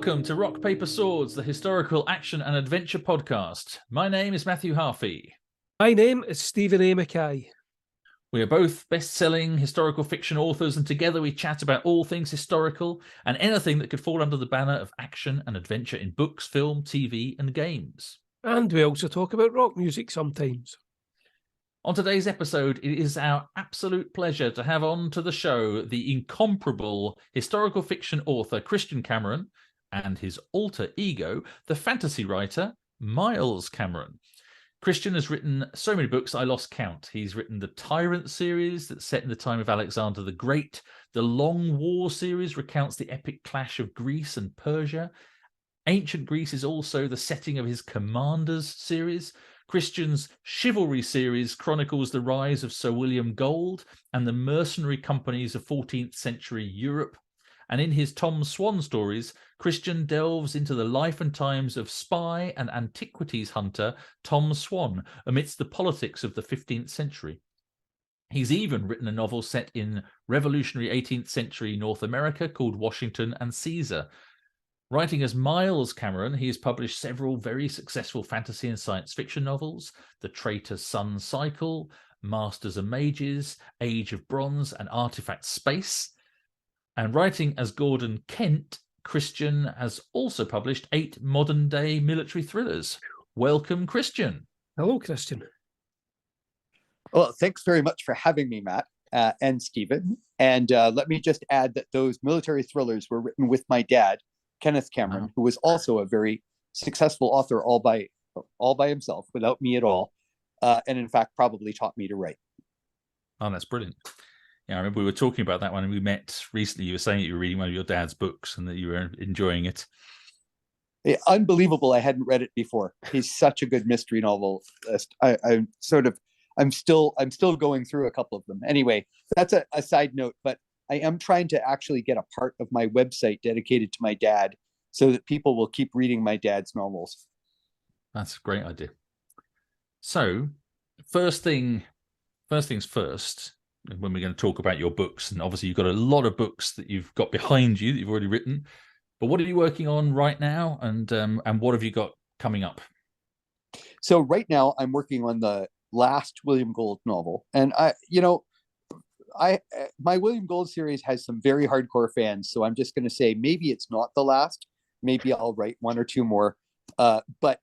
Welcome to Rock, Paper, Swords, the historical action and adventure podcast. My name is Matthew Harvey. My name is Stephen A. Mackay. We are both best-selling historical fiction authors, and together we chat about all things historical and anything that could fall under the banner of action and adventure in books, film, TV, and games. And we also talk about rock music sometimes. On today's episode, it is our absolute pleasure to have on to the show the incomparable historical fiction author Christian Cameron and his alter ego, the fantasy writer Miles Cameron. Christian has written so many books I lost count. He's written the Tyrant series that's set in the time of Alexander the Great. The Long War series recounts the epic clash of Greece and Persia. Ancient Greece is also the setting of his Commanders series. Christian's Chivalry series chronicles the rise of Sir William Gold and the mercenary companies of 14th century Europe. And in his Tom Swan stories, Christian delves into the life and times of spy and antiquities hunter Tom Swan amidst the politics of the 15th century. He's even written a novel set in revolutionary 18th century North America called Washington and Caesar. Writing as Miles Cameron, he has published several very successful fantasy and science fiction novels: The Traitor's Son Cycle, Masters and Mages, Age of Bronze, and Artifact Space. And writing as Gordon Kent, Christian has also published 8 modern-day military thrillers. Welcome, Christian. Hello, Christian. Well, thanks very much for having me, Matt and Stephen. And let me just add that those military thrillers were written with my dad, Kenneth Cameron, who was also a very successful author all by himself, without me at all, and in fact probably taught me to write. Oh, that's brilliant. Yeah, I remember we were talking about that when we met recently. You were saying that you were reading one of your dad's books and that you were enjoying it. Unbelievable! I hadn't read it before. He's such a good mystery novelist. I'm still going through a couple of them. Anyway, that's a side note, but I am trying to actually get a part of my website dedicated to my dad so that people will keep reading my dad's novels. That's a great idea. So, first things first, when we're going to talk about your books, and obviously you've got a lot of books that you've got behind you that you've already written, but what are you working on right now, and what have you got coming up? So right now I'm working on the last William Gold novel, and my William Gold series has some very hardcore fans, so I'm just going to say maybe it's not the last. Maybe I'll write 1 or 2 more. But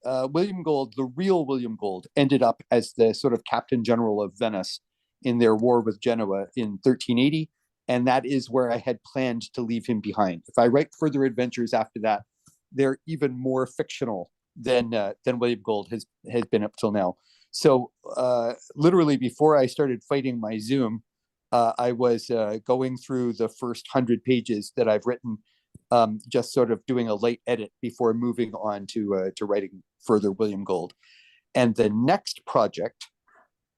William Gold, the real William Gold, ended up as the sort of Captain General of Venice in their war with Genoa in 1380, and that is where I had planned to leave him behind. If I write further adventures after that, they're even more fictional than William Gold has been up till now. So literally before I started fighting my Zoom, I was going through the first 100 pages that I've written, just sort of doing a light edit before moving on to writing further William Gold. And the next project,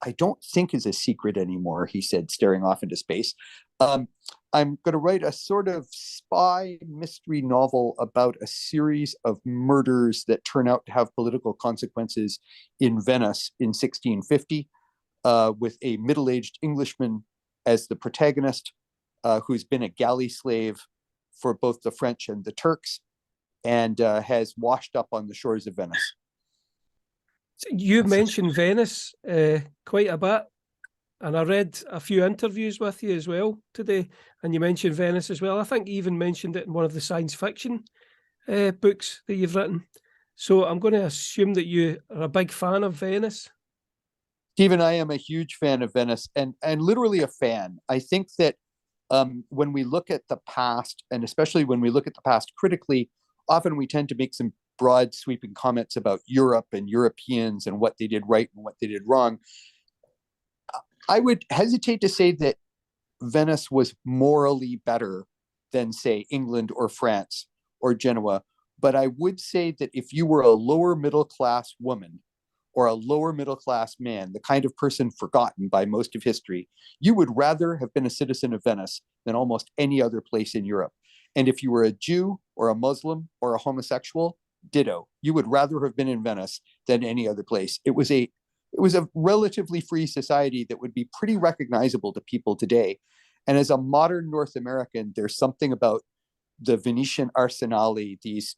I don't think is a secret anymore, he said, staring off into space. I'm going to write a sort of spy mystery novel about a series of murders that turn out to have political consequences in Venice in 1650, with a middle-aged Englishman as the protagonist, who's been a galley slave for both the French and the Turks, and has washed up on the shores of Venice. So you mentioned Venice quite a bit, and I read a few interviews with you as well today, and you mentioned Venice as well. I think you even mentioned it in one of the science fiction books that you've written. So I'm going to assume that you are a big fan of Venice. Stephen, I am a huge fan of Venice, and literally a fan. I think that when we look at the past, and especially when we look at the past critically, often we tend to make some broad sweeping comments about Europe and Europeans and what they did right and what they did wrong. I would hesitate to say that Venice was morally better than, say, England or France or Genoa, but I would say that if you were a lower middle class woman or a lower middle class man, the kind of person forgotten by most of history, you would rather have been a citizen of Venice than almost any other place in Europe. And if you were a Jew or a Muslim or a homosexual, ditto. You would rather have been in Venice than any other place. It was a relatively free society that would be pretty recognizable to people today. And as a modern North American, there's something about the Venetian arsenali, these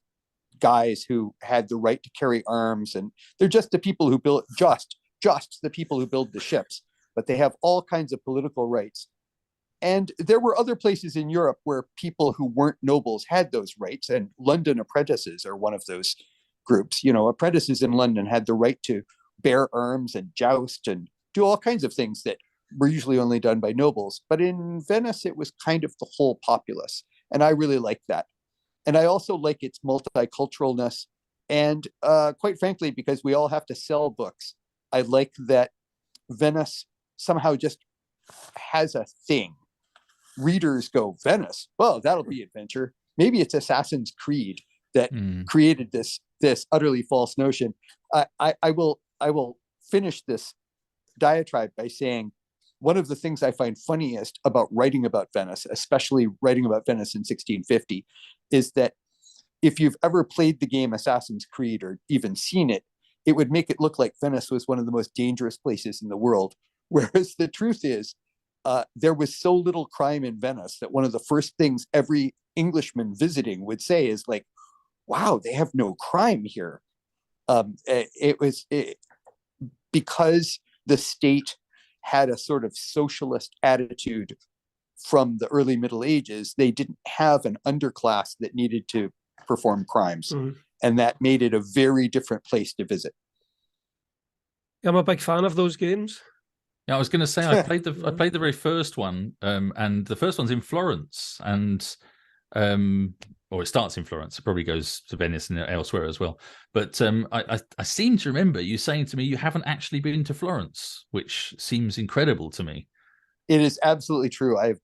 guys who had the right to carry arms, and they're just the people who build just the people who build the ships, but they have all kinds of political rights. And there were other places in Europe where people who weren't nobles had those rights, and London apprentices are one of those groups. You know, apprentices in London had the right to bear arms and joust and do all kinds of things that were usually only done by nobles. But in Venice, it was kind of the whole populace. And I really like that. And I also like its multiculturalness. And quite frankly, because we all have to sell books, I like that Venice somehow just has a thing. Readers go, Venice, well, that'll be adventure. Maybe it's Assassin's Creed that created this utterly false notion. I will finish this diatribe by saying one of the things I find funniest about writing about Venice, especially writing about Venice in 1650, is that if you've ever played the game Assassin's Creed or even seen it, it would make it look like Venice was one of the most dangerous places in the world. Whereas the truth is, there was so little crime in Venice that one of the first things every Englishman visiting would say is like, wow, they have no crime here. Because the state had a sort of socialist attitude from the early Middle Ages, they didn't have an underclass that needed to perform crimes. And that made it a very different place to visit. I'm a big fan of those games. Yeah, I was going to say I played the very first one, and the first one's in Florence, and or it starts in Florence. It probably goes to Venice and elsewhere as well. But I seem to remember you saying to me you haven't actually been to Florence, which seems incredible to me. It is absolutely true. I've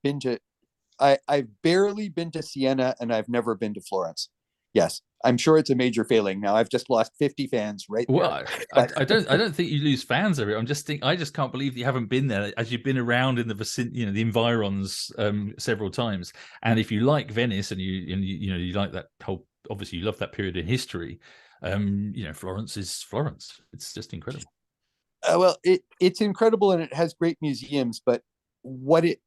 barely been to Siena, and I've never been to Florence. Yes, I'm sure it's a major failing. Now I've just lost 50 fans right there. Well, I don't think you lose fans of it. I just can't believe that you haven't been there, as you've been around in the vicinity, the environs several times. And if you like Venice and you like that whole, obviously you love that period in history, Florence is Florence. It's just incredible. Well, it's incredible, and it has great museums, but what it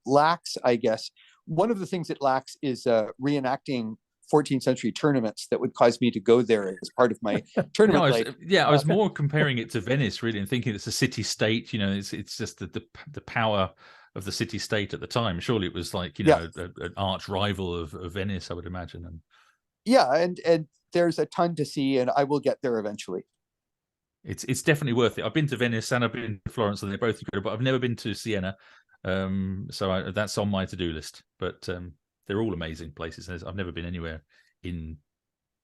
lacks, I guess, one of the things it lacks is reenacting 14th century tournaments that would cause me to go there as part of my tournament life. I was more comparing it to Venice, really, and thinking it's a city-state. It's just the power of the city-state at the time. Surely it was like an arch rival of Venice, I would imagine. And there's a ton to see, and I will get there eventually. It's definitely worth it. I've been to Venice and I've been to Florence, and they're both incredible. But I've never been to Siena, so that's on my to-do list. But they're all amazing places. I've never been anywhere in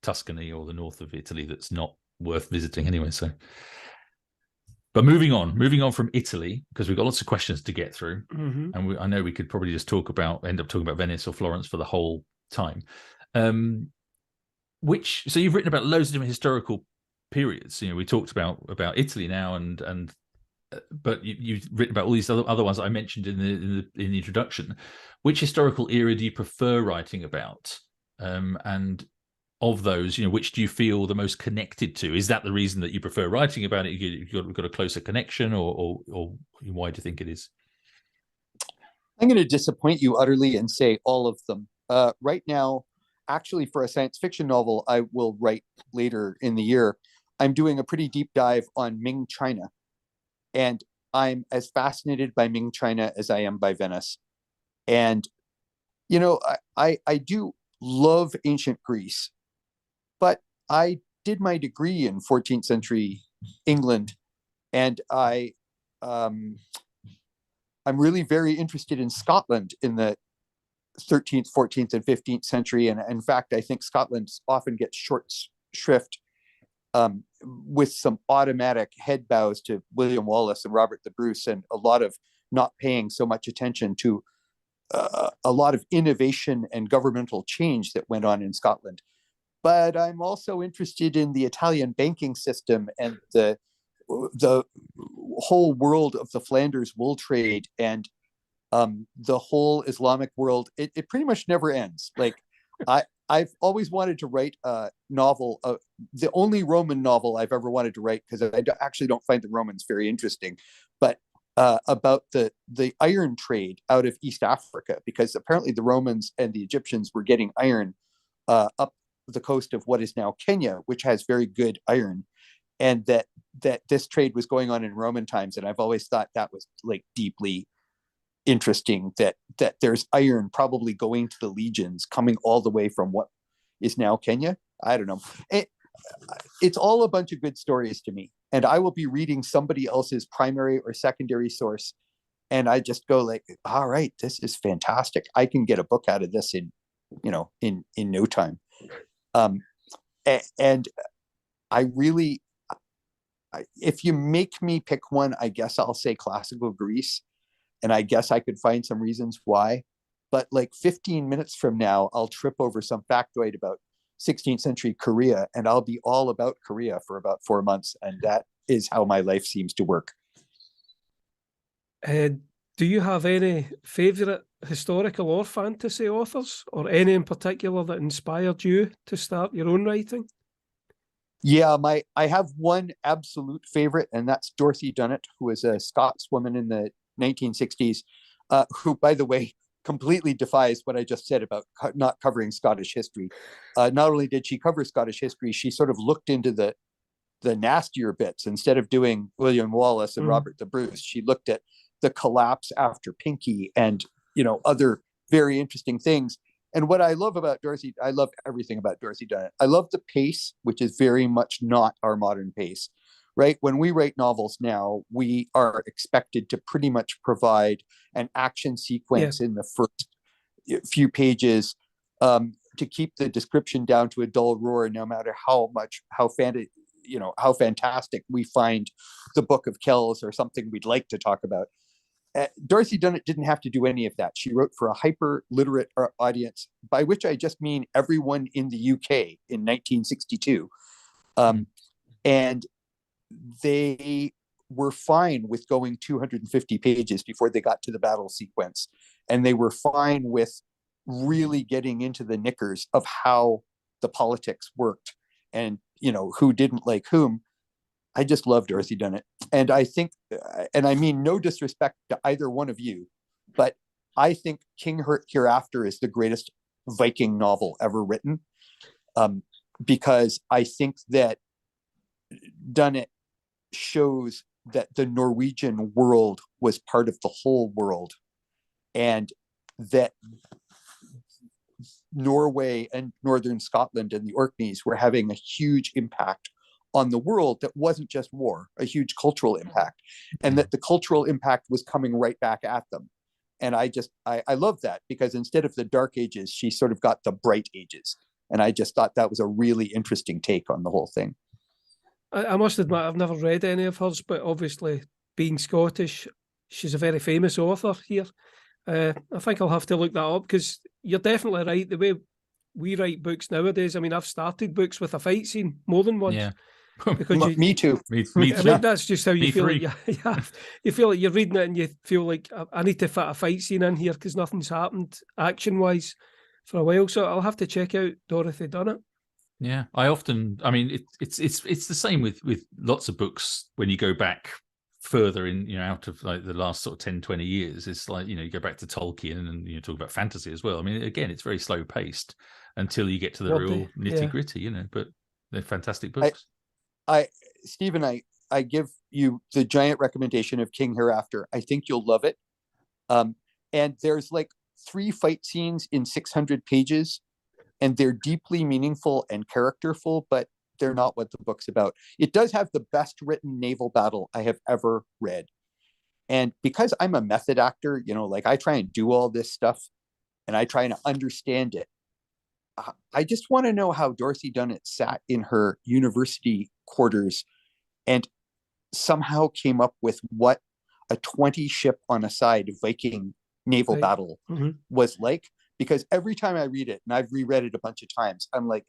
Tuscany or the north of Italy that's not worth visiting anyway. So, but moving on from Italy, because we've got lots of questions to get through, and I know we could probably just end up talking about Venice or Florence for the whole time. So you've written about loads of different historical periods. We talked about Italy now, but you've written about all these other ones that I mentioned in the introduction. Which historical era do you prefer writing about? And of those, which do you feel the most connected to? Is that the reason that you prefer writing about it? You've got a closer connection, or why do you think it is? I'm going to disappoint you utterly and say all of them. Right now, actually, for a science fiction novel I will write later in the year, I'm doing a pretty deep dive on Ming China. And I'm as fascinated by Ming China as I am by Venice. And, I do love ancient Greece, but I did my degree in 14th century England. And I'm really very interested in Scotland in the 13th, 14th, and 15th century. And in fact, I think Scotland often gets short shrift with some automatic head bows to William Wallace and Robert the Bruce, and a lot of not paying so much attention to a lot of innovation and governmental change that went on in Scotland. But I'm also interested in the Italian banking system and the whole world of the Flanders wool trade and the whole Islamic world. It pretty much never ends. Like I've always wanted to write a novel, the only Roman novel I've ever wanted to write, because I actually don't find the Romans very interesting. But about the iron trade out of East Africa, because apparently the Romans and the Egyptians were getting iron up the coast of what is now Kenya, which has very good iron, and that this trade was going on in Roman times. And I've always thought that was like deeply interesting, that there's iron probably going to the legions coming all the way from what is now Kenya. I don't know. It's all a bunch of good stories to me, and I will be reading somebody else's primary or secondary source, and I just go like, all right, this is fantastic. I can get a book out of this in no time. And I really, if you make me pick one, I guess I'll say classical Greece, and I guess I could find some reasons why. But like 15 minutes from now, I'll trip over some factoid about 16th century Korea, and I'll be all about Korea for about 4 months. And that is how my life seems to work. Do you have any favourite historical or fantasy authors, or any in particular that inspired you to start your own writing? Yeah, I have one absolute favorite, and that's Dorothy Dunnett, who was a Scotswoman in the 1960s, who, by the way, completely defies what I just said about not covering Scottish history. Not only did she cover Scottish history, she sort of looked into the nastier bits. Instead of doing William Wallace and Robert the Bruce, she looked at the collapse after Pinkie and other very interesting things. And what I love about Dorothy, I love everything about Dorothy Dunnett. I love the pace, which is very much not our modern pace, right? When we write novels now, we are expected to pretty much provide an action sequence in the first few pages, to keep the description down to a dull roar, no matter how fantastic we find the Book of Kells or something we'd like to talk about. Dorothy Dunnett didn't have to do any of that. She wrote for a hyper literate audience, by which I just mean everyone in the UK in 1962. And they were fine with going 250 pages before they got to the battle sequence. And they were fine with really getting into the knickers of how the politics worked and, who didn't like whom. I just love Dorothy Dunnett. And I think, and I mean no disrespect to either one of you, but I think King Hereafter is the greatest Viking novel ever written, because I think that Dunnett shows that the Norwegian world was part of the whole world, and that Norway and northern Scotland and the Orkneys were having a huge impact on the world that wasn't just war, a huge cultural impact, and that the cultural impact was coming right back at them. And I love that, because instead of the dark ages, she sort of got the bright ages. And I just thought that was a really interesting take on the whole thing. I must admit, I've never read any of hers, but obviously being Scottish, she's a very famous author here. I think I'll have to look that up, because you're definitely right. The way we write books nowadays, I mean, I've started books with a fight scene more than once. Yeah. Because me too. Me too. I mean, that's just how you Me feel. free. You feel like you're reading it and you feel like I need to fit a fight scene in here because nothing's happened action-wise for a while. So I'll have to check out Dorothy Dunnett. Yeah, I mean, it's the same with lots of books when you go back further in, out of like the last sort of 10, 20 years. It's like, you go back to Tolkien and you talk about fantasy as well. I mean, again, it's very slow paced until you get to the real nitty gritty, but they're fantastic books. Stephen, I give you the giant recommendation of King Hereafter. I think you'll love it. And there's like 3 fight scenes in 600 pages, and they're deeply meaningful and characterful, but they're not what the book's about. It does have the best written naval battle I have ever read. And because I'm a method actor, like I try and do all this stuff and I try and understand it. I just want to know how Dorothy Dunnett sat in her university quarters and somehow came up with what a 20 ship on a side Viking naval battle was like. Because every time I read it, and I've reread it a bunch of times, I'm like,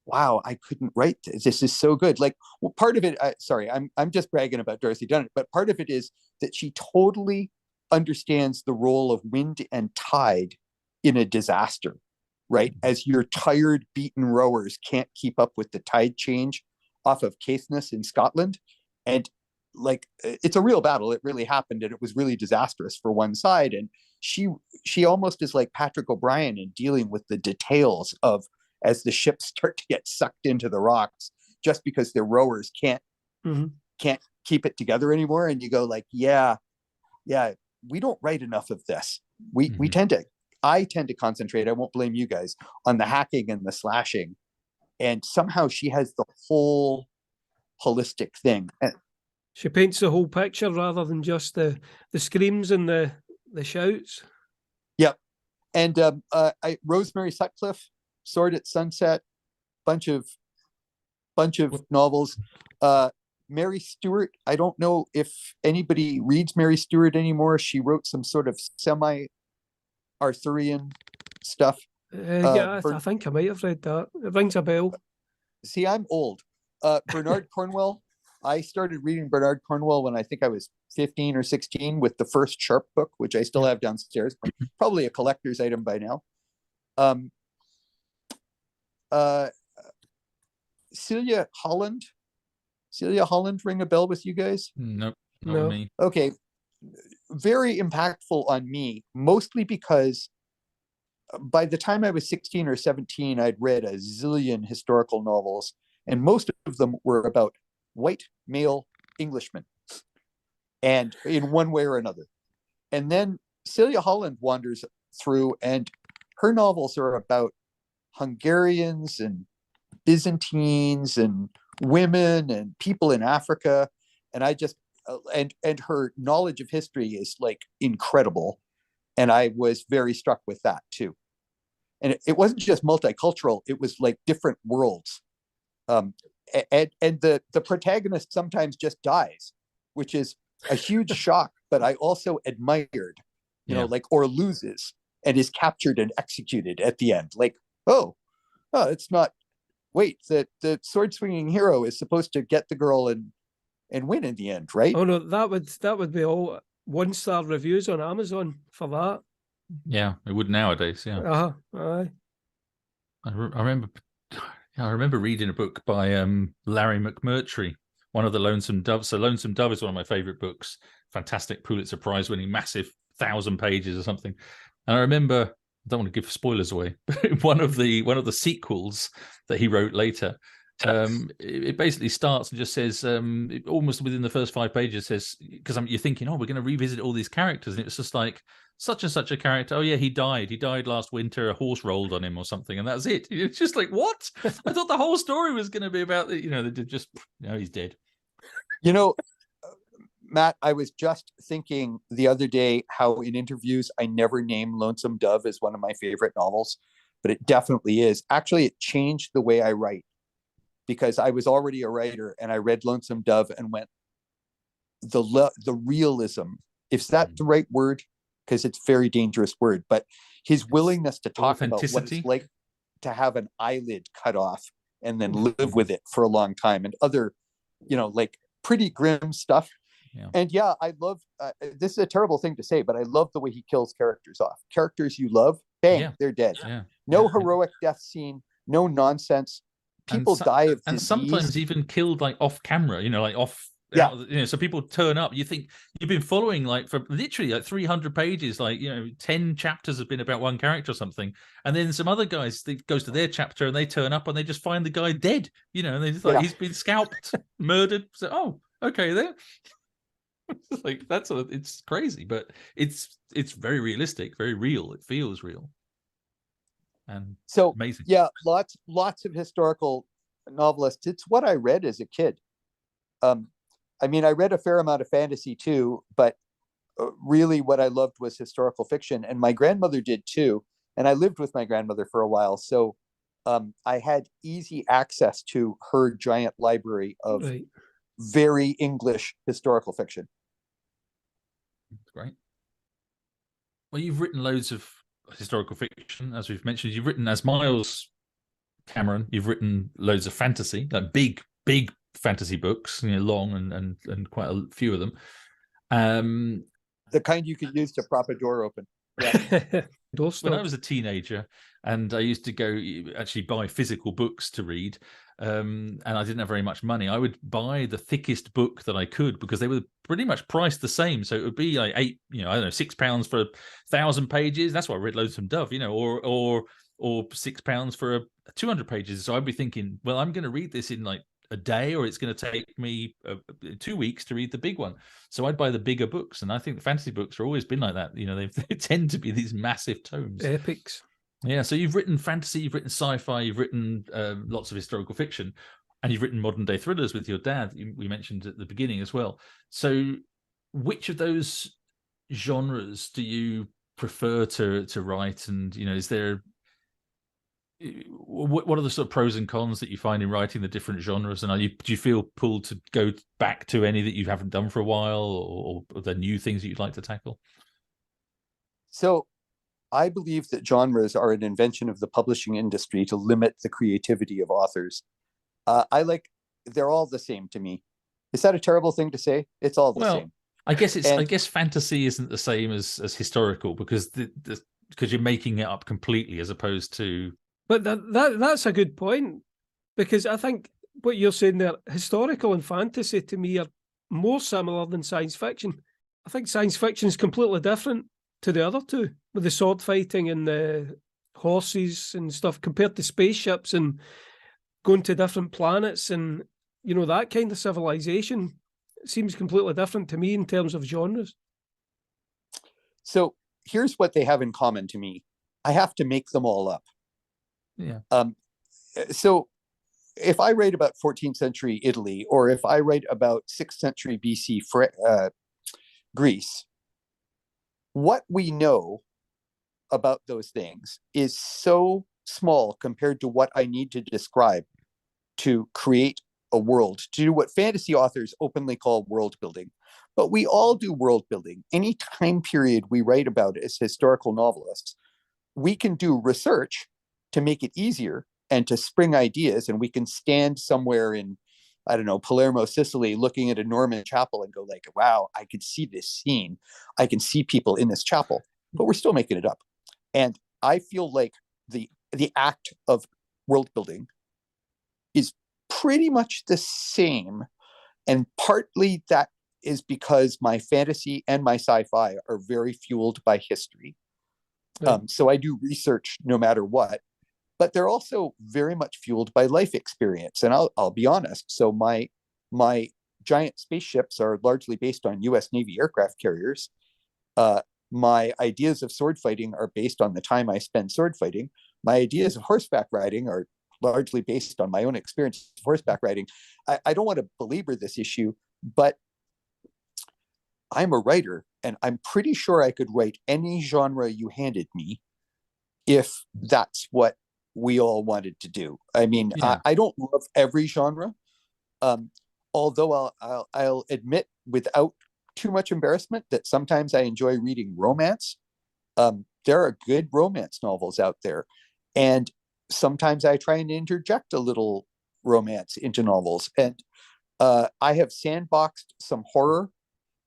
wow, I couldn't write this. This is so good. Like, well, part of it, I'm just bragging about Dorothy Dunnett, but part of it is that she totally understands the role of wind and tide in a disaster, right? As your tired, beaten rowers can't keep up with the tide change off of Caithness in Scotland. And like it's a real battle. It really happened, and it was really disastrous for one side. And she almost is like Patrick O'Brien in dealing with the details of as the ships start to get sucked into the rocks, just because their rowers can't keep it together anymore. And you go like, yeah, we don't write enough of this. We I tend to concentrate, I won't blame you guys, on the hacking and the slashing. And somehow she has the whole holistic thing. She paints the whole picture rather than just the screams and the shouts. Yep. And Rosemary Sutcliffe, Sword at Sunset, bunch of novels. Mary Stewart, I don't know if anybody reads Mary Stewart anymore. She wrote some sort of semi-Arthurian stuff. I think I might have read that. It rings a bell. See, I'm old. Bernard Cornwell. I started reading Bernard Cornwell when I think I was 15 or 16 with the first Sharp book, which I still have downstairs. Probably a collector's item by now. Celia Holland. Celia Holland ring a bell with you guys? Nope, not No. with me. Okay. Very impactful on me, mostly because by the time I was 16 or 17, I'd read a zillion historical novels, and most of them were about white male Englishmen, and in one way or another. And then Celia Holland wanders through, and her novels are about Hungarians and Byzantines and women and people in Africa. And I just, and her knowledge of history is like incredible. And I was very struck with that too. And it wasn't just multicultural, it was like different worlds. And the protagonist sometimes just dies, which is a huge shock, but I also admired, you know, like, or loses and is captured and executed at the end. Like, oh, it's not, wait, the sword swinging hero is supposed to get the girl and win in the end, right? Oh no, that would be all 1-star reviews on Amazon for that. Yeah, it would nowadays. Yeah. Aye. I remember reading a book by Larry McMurtry, one of the Lonesome Doves. So Lonesome Dove is one of my favorite books. Fantastic Pulitzer Prize winning, massive 1,000 pages or something. And I remember, I don't want to give spoilers away, but one of the sequels that he wrote later, it basically starts and just says, almost within the first 5 pages says, because you're thinking, oh, we're going to revisit all these characters, and it's just like, such and such a character, oh yeah, he died last winter, a horse rolled on him or something, and that's it. It's just like, what? I thought the whole story was going to be about, they just, he's dead. Matt, I was just thinking the other day how in interviews I never name Lonesome Dove as one of my favorite novels, but it definitely is. Actually, it changed the way I write, because I was already a writer and I read Lonesome Dove and went, the realism, if that's the right word, because it's a very dangerous word, but his willingness to talk about what it's like to have an eyelid cut off and then live with it for a long time, and other, like pretty grim stuff. Yeah. And yeah, I love, this is a terrible thing to say, but I love the way he kills characters off. Characters you love, bang, they're dead. Yeah. No heroic death scene, no nonsense. People die of disease. And sometimes even killed like off camera, like off. So people turn up. You think you've been following like for literally like 300 pages, like 10 chapters have been about one character or something, and then some other guys goes to their chapter and they turn up and they just find the guy dead, and they just like he's been scalped, murdered. So okay then. Like it's crazy, but it's very realistic, very real. It feels real, and so amazing. Yeah, lots of historical novelists. It's what I read as a kid. I mean, I read a fair amount of fantasy too, but really what I loved was historical fiction, and my grandmother did too. And I lived with my grandmother for a while, so I had easy access to her giant library of very English historical fiction. That's great. Well, you've written loads of historical fiction, as we've mentioned. You've written, as Miles Cameron, you've written loads of fantasy, like big fantasy books, long and quite a few of them. The kind you could use to prop a door open. Yeah. When I was a teenager, and I used to go actually buy physical books to read. And I didn't have very much money. I would buy the thickest book that I could because they were pretty much priced the same. So it would be like I don't know, £6 for 1,000 pages. That's why I read loads from Dove, or £6 for 200 pages. So I'd be thinking, well, I'm going to read this in like a day, or it's going to take me 2 weeks to read the big one. So I'd buy the bigger books. And I think the fantasy books have always been like that. They tend to be these massive tomes. Epics. Yeah, so you've written fantasy, you've written sci-fi, you've written lots of historical fiction, and you've written modern day thrillers with your dad, we mentioned at the beginning as well. So which of those genres do you prefer to write? And, is there, what are the sort of pros and cons that you find in writing the different genres? And do you feel pulled to go back to any that you haven't done for a while, or the new things that you'd like to tackle? So I believe that genres are an invention of the publishing industry to limit the creativity of authors. They're all the same to me. Is that a terrible thing to say? It's all the same. I guess fantasy isn't the same as historical, because because you're making it up completely as opposed to. But that's a good point, because I think what you're saying there, historical and fantasy to me are more similar than science fiction. I think science fiction is completely different to the other two, with the sword fighting and the horses and stuff, compared to spaceships and going to different planets and, that kind of civilization. It seems completely different to me in terms of genres. So here's what they have in common to me. I have to make them all up. Yeah. So if I write about 14th century Italy, or if I write about 6th century BC Greece, what we know about those things is so small compared to what I need to describe to create a world, to do what fantasy authors openly call world building. But we all do world building. Any time period we write about as historical novelists, we can do research to make it easier and to spring ideas. And we can stand somewhere in, I don't know, Palermo, Sicily, looking at a Norman chapel and go like, wow, I could see this scene. I can see people in this chapel, but we're still making it up. And I feel like the act of world building is pretty much the same. And partly that is because my fantasy and my sci-fi are very fueled by history. So I do research no matter what, but they're also very much fueled by life experience. And I'll be honest. So my giant spaceships are largely based on US Navy aircraft carriers. My ideas of sword fighting are based on the time I spend sword fighting. My ideas of horseback riding are largely based on my own experience of horseback riding. I don't want to belabor this issue, but I'm a writer, and I'm pretty sure I could write any genre you handed me if that's what we all wanted to do. I mean, yeah. I don't love every genre, although I'll admit without too much embarrassment that sometimes I enjoy reading romance. There are good romance novels out there, and sometimes I try and interject a little romance into novels. And I have sandboxed some horror.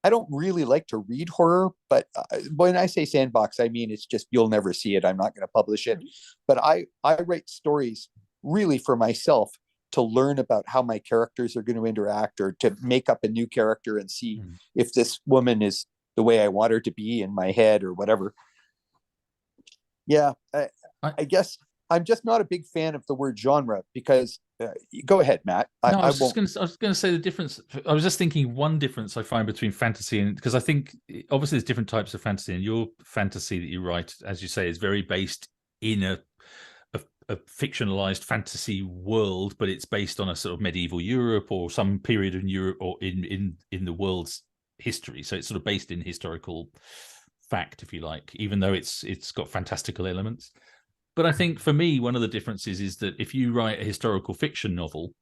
I don't really like to read horror, but when I say sandbox, I mean it's just you'll never see it. I'm not going to publish it. But I write stories really for myself to learn about how my characters are going to interact, or to make up a new character and see if this woman is the way I want her to be in my head or whatever. Yeah, I guess I'm just not a big fan of the word genre, because go ahead, Matt. I was going to say the difference. I was just thinking one difference I find between fantasy and, because I think obviously there's different types of fantasy, and your fantasy that you write, as you say, is very based in a fictionalized fantasy world, but it's based on a sort of medieval Europe or some period in Europe or in the world's history. So it's sort of based in historical fact, if you like, even though it's got fantastical elements. But I think for me, one of the differences is that if you write a historical fiction novel,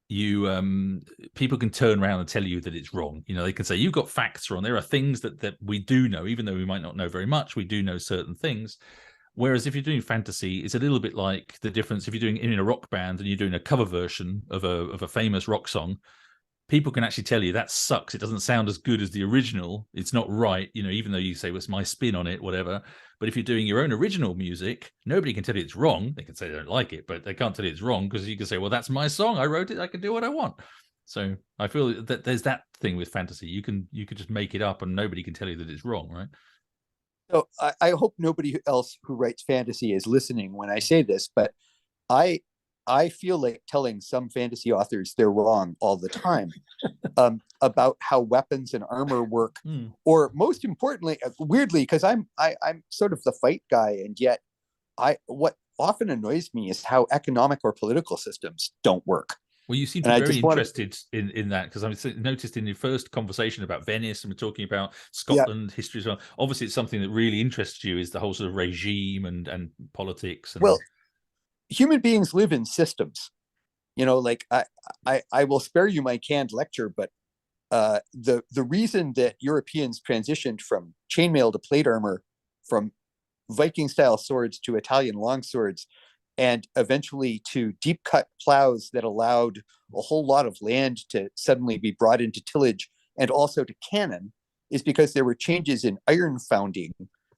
you people can turn around and tell you that it's wrong. They can say you've got facts wrong. There are things that we do know, even though we might not know very much. We do know certain things. Whereas if you're doing fantasy, it's a little bit like the difference if you're doing in a rock band and you're doing a cover version of a famous rock song. people can actually tell you that sucks. It doesn't sound as good as the original. It's not right, even though you say, well, it's my spin on it, whatever. But if you're doing your own original music, nobody can tell you it's wrong. They can say they don't like it, but they can't tell you it's wrong, because you can say, well, that's my song. I wrote it. I can do what I want. So I feel that there's that thing with fantasy. You can just make it up and nobody can tell you that it's wrong, right? So I hope nobody else who writes fantasy is listening when I say this, but I feel like telling some fantasy authors they're wrong all the time about how weapons and armor work, or most importantly, weirdly, because I'm sort of the fight guy, and yet what often annoys me is how economic or political systems don't work. Well, you seem to be very interested in that, because I noticed in your first conversation about Venice, and we're talking about Scotland history as well. Obviously, it's something that really interests you, is the whole sort of regime and politics. And... Well, human beings live in systems. Like I will spare you my canned lecture, but the reason that Europeans transitioned from chainmail to plate armor, from Viking-style swords to Italian longswords, and eventually to deep cut plows that allowed a whole lot of land to suddenly be brought into tillage, and also to cannon, is because there were changes in iron founding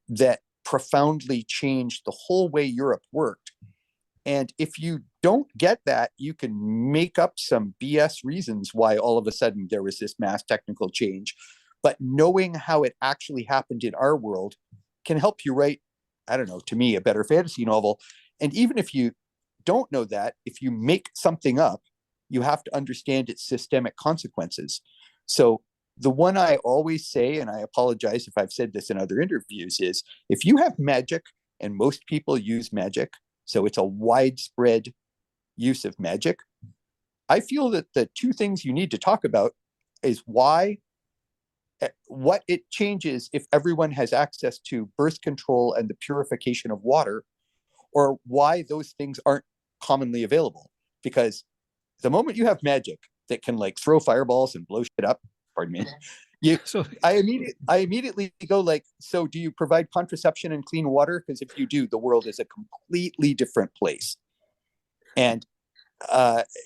that profoundly changed the whole way Europe worked. And if you don't get that, you can make up some BS reasons why all of a sudden there was this mass technical change. But knowing how it actually happened in our world can help you write, I don't know, to me, a better fantasy novel. And even if you don't know that, if you make something up, you have to understand its systemic consequences. So the one I always say, and I apologize if I've said this in other interviews, is if you have magic, and most people use magic, so it's a widespread use of magic, I feel that the two things you need to talk about is what it changes if everyone has access to birth control and the purification of water, or why those things aren't commonly available. Because the moment you have magic that can like throw fireballs and blow shit up, pardon me, I immediately go like, so do you provide contraception and clean water? Because if you do, the world is a completely different place. And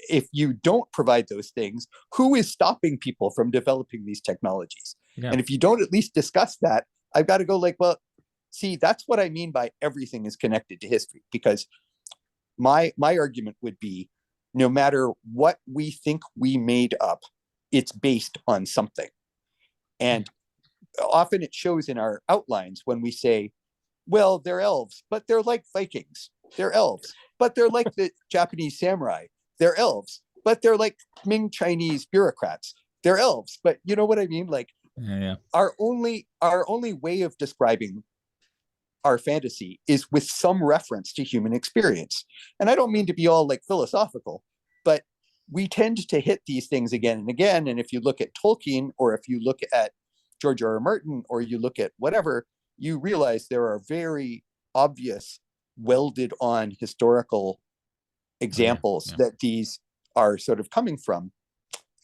if you don't provide those things, who is stopping people from developing these technologies? Yeah. And if you don't at least discuss that, I've got to go like, well, see, that's what I mean by everything is connected to history. Because my argument would be, no matter what we think we made up, it's based on something. And often it shows in our outlines when we say, well, they're elves, but they're like Vikings. They're elves, but they're like the Japanese samurai. They're elves, but they're like Ming Chinese bureaucrats. They're elves, but you know what I mean? Like, our only way of describing our fantasy is with some reference to human experience. And I don't mean to be all like philosophical, but we tend to hit these things again and again. And if you look at Tolkien, or if you look at George R. R. Martin, or you look at whatever, you realize there are very obvious welded on historical examples that these are sort of coming from.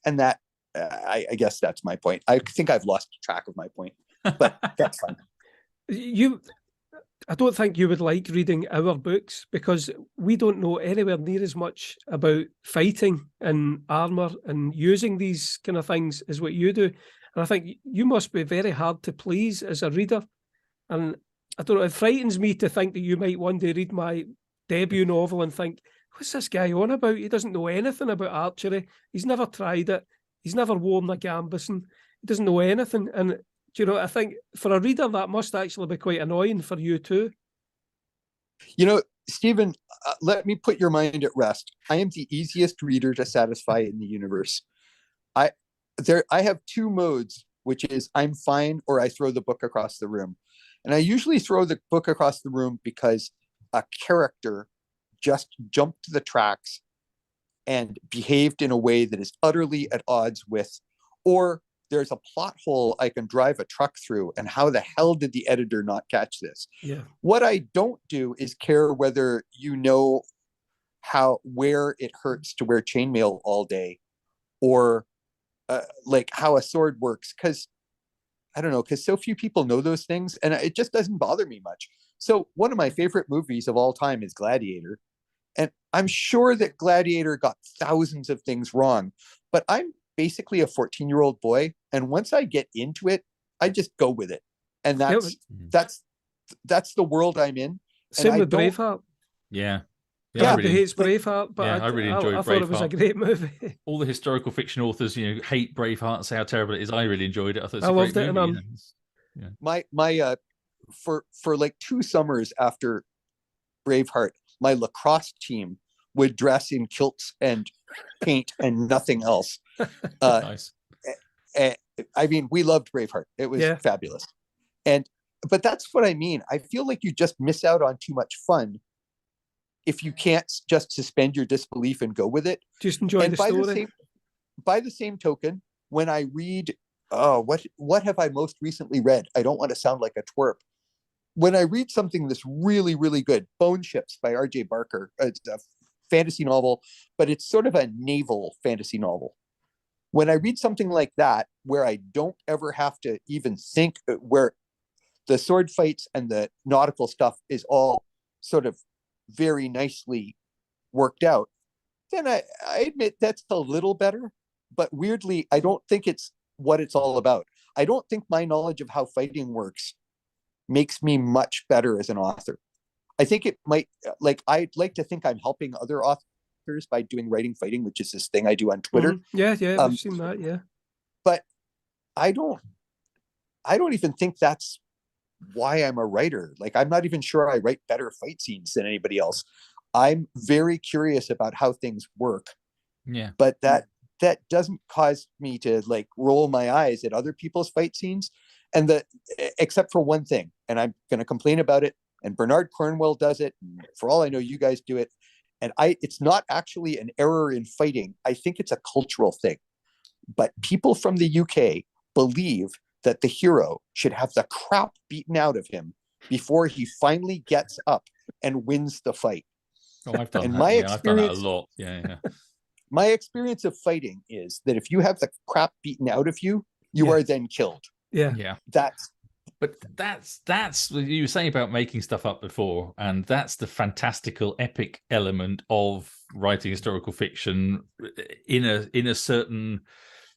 And that, I guess that's my point. I think I've lost track of my point, but that's fine. I don't think you would like reading our books, because we don't know anywhere near as much about fighting and armor and using these kind of things as what you do. And I think you must be very hard to please as a reader. And I don't know, it frightens me to think that you might one day read my debut novel and think, what's this guy on about? He doesn't know anything about archery. He's never tried it. He's never worn a gambeson. He doesn't know anything. And I think for a reader, that must actually be quite annoying for you too. Stephen, let me put your mind at rest. I am the easiest reader to satisfy in the universe. I have two modes, which is I'm fine, or I throw the book across the room. And I usually throw the book across the room because a character just jumped the tracks and behaved in a way that is utterly at odds with, or there's a plot hole I can drive a truck through, and how the hell did the editor not catch this? Yeah. What I don't do is care whether where it hurts to wear chainmail all day, or like how a sword works, because I don't know, because so few people know those things, and it just doesn't bother me much. So one of my favorite movies of all time is Gladiator, and I'm sure that Gladiator got thousands of things wrong, but I'm basically a 14-year-old boy, and once I get into it, I just go with it, and that's the world I'm in. Same and with Braveheart. Yeah. Yeah, Everybody hates Braveheart, but I really enjoyed I thought it was a Braveheart. great movie. All the historical fiction authors, hate Braveheart and say how terrible it is. I really enjoyed it. I thought it's I a loved great it, movie. and my for like 2 summers after Braveheart, my lacrosse team would dress in kilts and paint and nothing else. Nice. I mean, we loved Braveheart. It was fabulous. But that's what I mean. I feel like you just miss out on too much fun if you can't just suspend your disbelief and go with it. Just enjoy the story. By the same token, when I read, what have I most recently read? I don't want to sound like a twerp. When I read something that's really, really good, Bone Ships by R.J. Barker, it's a fantasy novel, but it's sort of a naval fantasy novel. When I read something like that, where I don't ever have to even think, where the sword fights and the nautical stuff is all sort of very nicely worked out, then I admit that's a little better. But weirdly, I don't think it's what it's all about. I don't think my knowledge of how fighting works makes me much better as an author. I think it might, I'd like to think I'm helping other authors by doing writing fighting, which is this thing I do on Twitter. Yeah, we've seen that, yeah. But I don't even think that's why I'm a writer. Like, I'm not even sure I write better fight scenes than anybody else. I'm very curious about how things work. Yeah. But that doesn't cause me to like roll my eyes at other people's fight scenes. And except for one thing, and I'm going to complain about it, and Bernard Cornwell does it. For all I know, you guys do it. And it's not actually an error in fighting. I think it's a cultural thing. But people from the UK believe that the hero should have the crap beaten out of him before he finally gets up and wins the fight. Oh, I've done and that. I've done that a lot. Yeah. My experience of fighting is that if you have the crap beaten out of you, you are then killed. Yeah. That's what you were saying about making stuff up before, and that's the fantastical epic element of writing historical fiction in a certain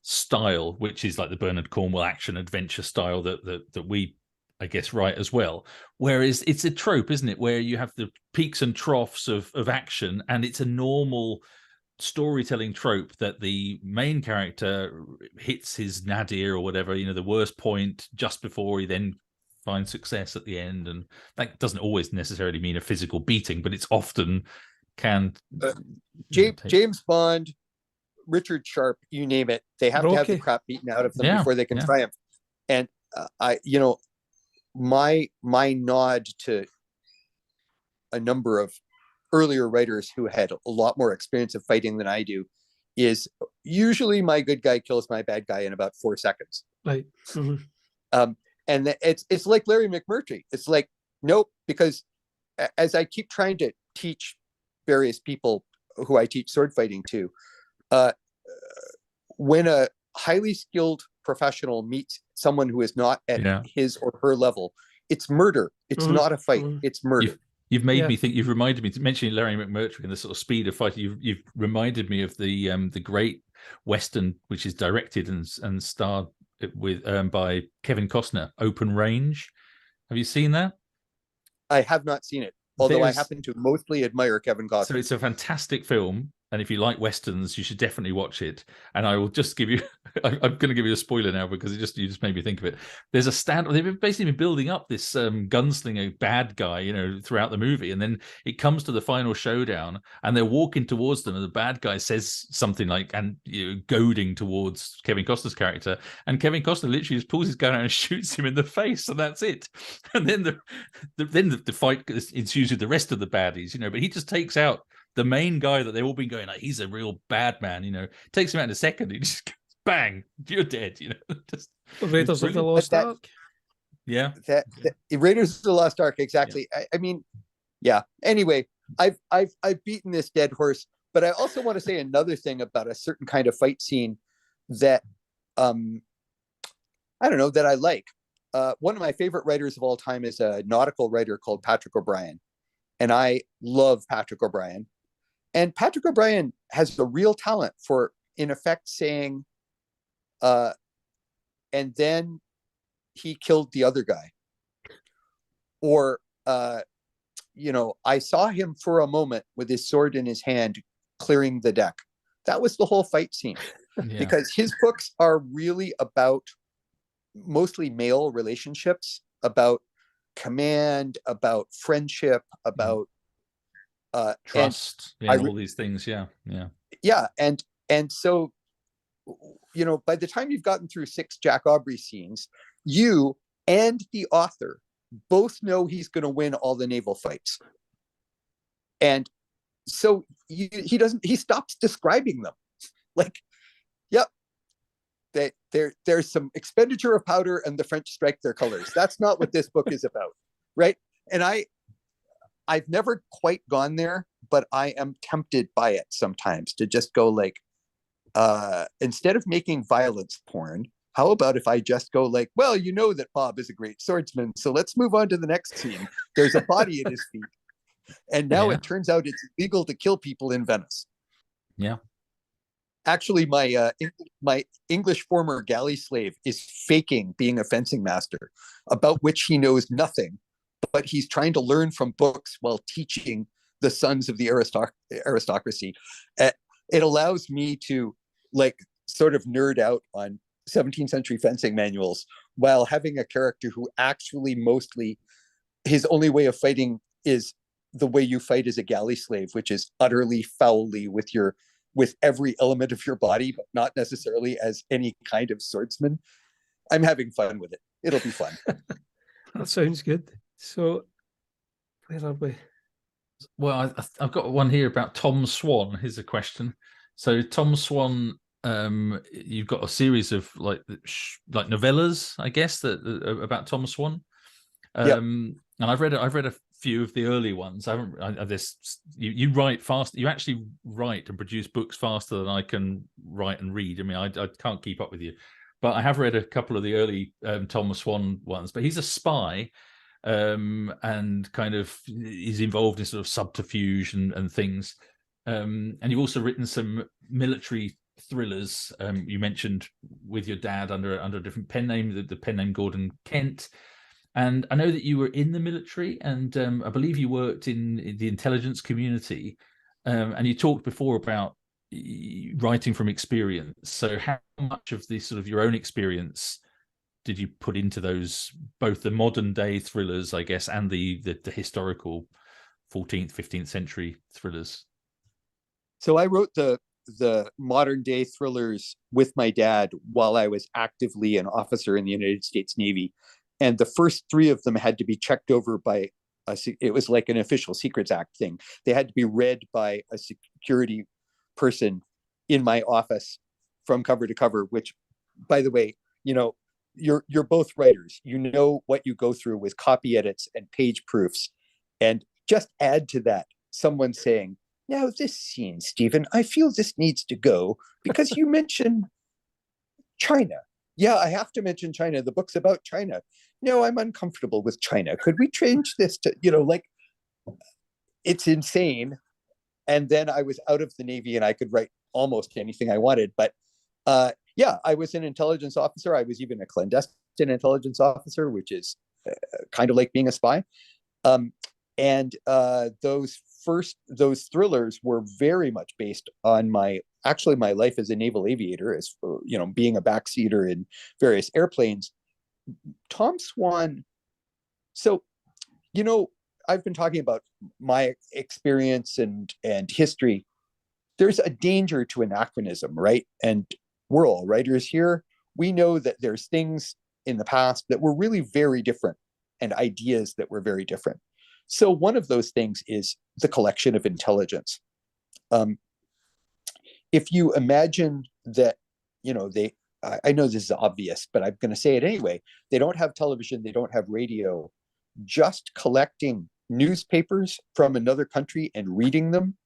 style, which is like the Bernard Cornwell action adventure style that we, I guess, write as well. Whereas it's a trope, isn't it, where you have the peaks and troughs of action, and it's a normal storytelling trope that the main character hits his nadir or whatever, the worst point just before he then finds success at the end. And that doesn't always necessarily mean a physical beating, but it's often can. James Bond, Richard Sharp, you name it, they have to have the crap beaten out of them before they can triumph. And my nod to a number of earlier writers who had a lot more experience of fighting than I do is usually my good guy kills my bad guy in about 4 seconds. Right. Mm-hmm. And it's like Larry McMurtry. It's like, nope, because as I keep trying to teach various people who I teach sword fighting to, when a highly skilled professional meets someone who is not at his or her level, it's murder. It's not a fight. It's murder. You've made me think. You've reminded me, mentioning Larry McMurtry and the sort of speed of fighting. You've reminded me of the great Western, which is directed and starred with by Kevin Costner, Open Range. Have you seen that? I have not seen it, although I happen to mostly admire Kevin Costner. So it's a fantastic film, and if you like Westerns, you should definitely watch it. And I will just give you, I'm going to give you a spoiler now because you just made me think of it. There's a stand, they've basically been building up this gunslinger bad guy, throughout the movie. And then it comes to the final showdown and they're walking towards them and the bad guy says something like, goading towards Kevin Costner's character. And Kevin Costner literally just pulls his gun out and shoots him in the face. And that's it. And then the fight ensues with the rest of the baddies, but he just takes out the main guy that they've all been going, like, he's a real bad man, takes him out in a second. He just goes, bang, you're dead, Just, Raiders of the Lost Ark. Yeah. Raiders of the Lost Ark, exactly. Yeah. I mean, yeah. Anyway, I've beaten this dead horse, but I also want to say another thing about a certain kind of fight scene that I don't know, that I like. One of my favorite writers of all time is a nautical writer called Patrick O'Brien. And I love Patrick O'Brien. And Patrick O'Brien has a real talent for, in effect, saying, and then he killed the other guy. Or, I saw him for a moment with his sword in his hand, clearing the deck. That was the whole fight scene. Yeah. Because his books are really about mostly male relationships, about command, about friendship, about trust, all these things. Yeah. And so, by the time you've gotten through 6 Jack Aubrey scenes, you and the author both know he's going to win all the naval fights. And so he stops describing them. Like, yep, there's some expenditure of powder and the French strike their colors. That's not what this book is about, right? And I've never quite gone there, but I am tempted by it sometimes to just go like, instead of making violence porn, how about if I just go like, well, that Bob is a great swordsman, so let's move on to the next scene. There's a body at his feet. And now it turns out it's illegal to kill people in Venice. Yeah. Actually, my English former galley slave is faking being a fencing master, about which he knows nothing, but he's trying to learn from books while teaching the sons of the aristocracy. It allows me to sort of nerd out on 17th century fencing manuals while having a character who actually mostly his only way of fighting is the way you fight as a galley slave, which is utterly foully with every element of your body, but not necessarily as any kind of swordsman. I'm having fun with it. It'll be fun. That sounds good. So where are we? Well, I've got one here about Tom Swan. Here's a question. So Tom Swan, you've got a series of like novellas, I guess, that about Tom Swan. And I've read a few of the early ones. You write fast. You actually write and produce books faster than I can write and read. I mean, I can't keep up with you, but I have read a couple of the early Tom Swan ones. But he's a spy, and kind of is involved in sort of subterfuge and things. And you've also written some military thrillers. You mentioned with your dad under a different pen name, the pen name Gordon Kent. And I know that you were in the military, and I believe you worked in the intelligence community. And you talked before about writing from experience. So how much of the sort of your own experience did you put into those, both the modern day thrillers, I guess, and the historical 14th, 15th century thrillers? So I wrote the modern day thrillers with my dad while I was actively an officer in the United States Navy. And the first 3 of them had to be checked over by it was like an official Secrets Act thing. They had to be read by a security person in my office from cover to cover, which, by the way, you're both writers. You know what you go through with copy edits and page proofs. And just add to that someone saying, now this scene, Stephen, I feel this needs to go because you mentioned China. Yeah, I have to mention China. The book's about China. No, I'm uncomfortable with China. Could we change this to, it's insane. And then I was out of the Navy and I could write almost anything I wanted. But I was an intelligence officer. I was even a clandestine intelligence officer, which is kind of like being a spy. And those thrillers were very much based on my life as a naval aviator, as being a backseater in various airplanes. Tom Swan. So, I've been talking about my experience and history. There's a danger to anachronism, right? And we're all writers here. We know that there's things in the past that were really very different and ideas that were very different. So one of those things is the collection of intelligence. If you imagine that, I know this is obvious, but I'm going to say it anyway. They don't have television. They don't have radio. Just collecting newspapers from another country and reading them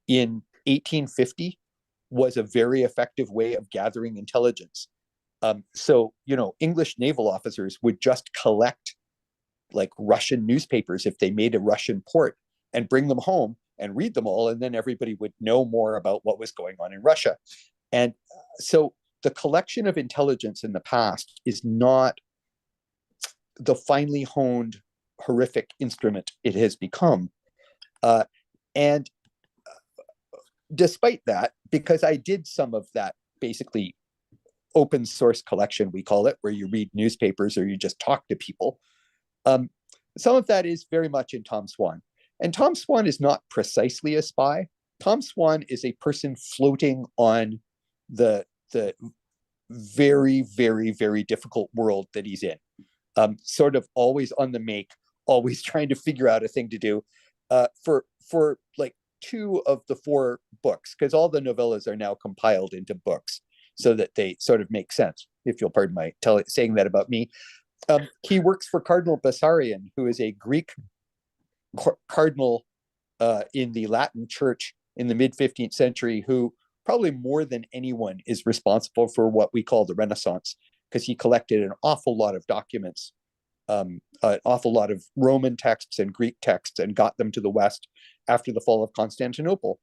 in 1850 was a very effective way of gathering intelligence. So, English naval officers would just collect like Russian newspapers if they made a Russian port and bring them home and read them all. And then everybody would know more about what was going on in Russia. And so the collection of intelligence in the past is not the finely honed, horrific instrument it has become. And despite that, because I did some of that basically open source collection, we call it, where you read newspapers or you just talk to people, some of that is very much in Tom Swan. And Tom Swan is not precisely a spy. Tom Swan is a person floating on the very, very, very difficult world that he's in. Sort of always on the make, always trying to figure out a thing to do. For like 2 of the 4 books, because all the novellas are now compiled into books so that they sort of make sense, if you'll pardon my saying that about me. He works for Cardinal Bessarion, who is a Greek cardinal in the Latin Church in the mid-15th century, who probably more than anyone is responsible for what we call the Renaissance, because he collected an awful lot of documents, an awful lot of Roman texts and Greek texts, and got them to the West after the fall of Constantinople.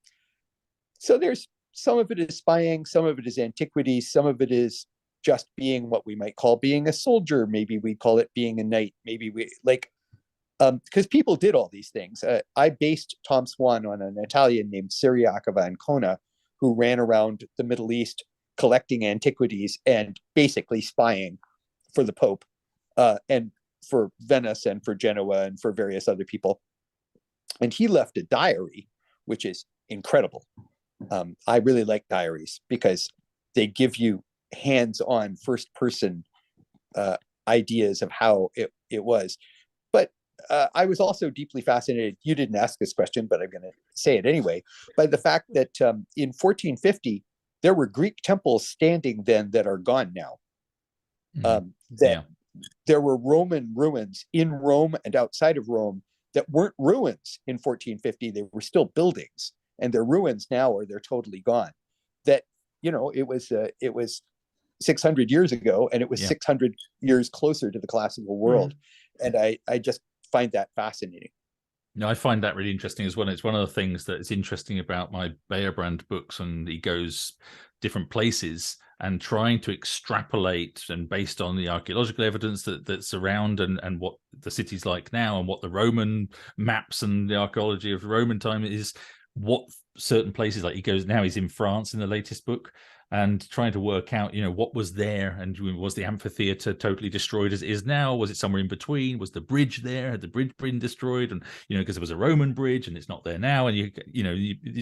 So there's some of it is spying, some of it is antiquities, some of it is just being what we might call being a soldier. Maybe we call it being a knight. Maybe we like, because people did all these things. I based Tom Swan on an Italian named Ciriaco of Ancona, who ran around the Middle East collecting antiquities and basically spying for the Pope, and for Venice and for Genoa and for various other people. And he left a diary, which is incredible. I really like diaries because they give you hands-on first-person ideas of how it was. But I was also deeply fascinated, you didn't ask this question, but I'm going to say it anyway, by the fact that in 1450, there were Greek temples standing then that are gone now. There were Roman ruins in Rome and outside of Rome that weren't ruins in 1450. They were still buildings, and they're ruins now, or they're totally gone. That, you know, it was 600 years ago, and it was 600 years closer to the classical world. And I just find that fascinating. No, I find that really interesting as well. It's one of the things that is interesting about my Beierbrand books, and he goes different places and trying to extrapolate, and based on the archaeological evidence that's around, and what the city's like now, and what the Roman maps and the archaeology of Roman time is, what certain places, like he goes now, he's in France in the latest book, and trying to work out, you know, what was there, and was the amphitheater totally destroyed as it is now? Was it somewhere in between? Was the bridge there? Had the bridge been destroyed? And, you know, because there was a Roman bridge and it's not there now. And you're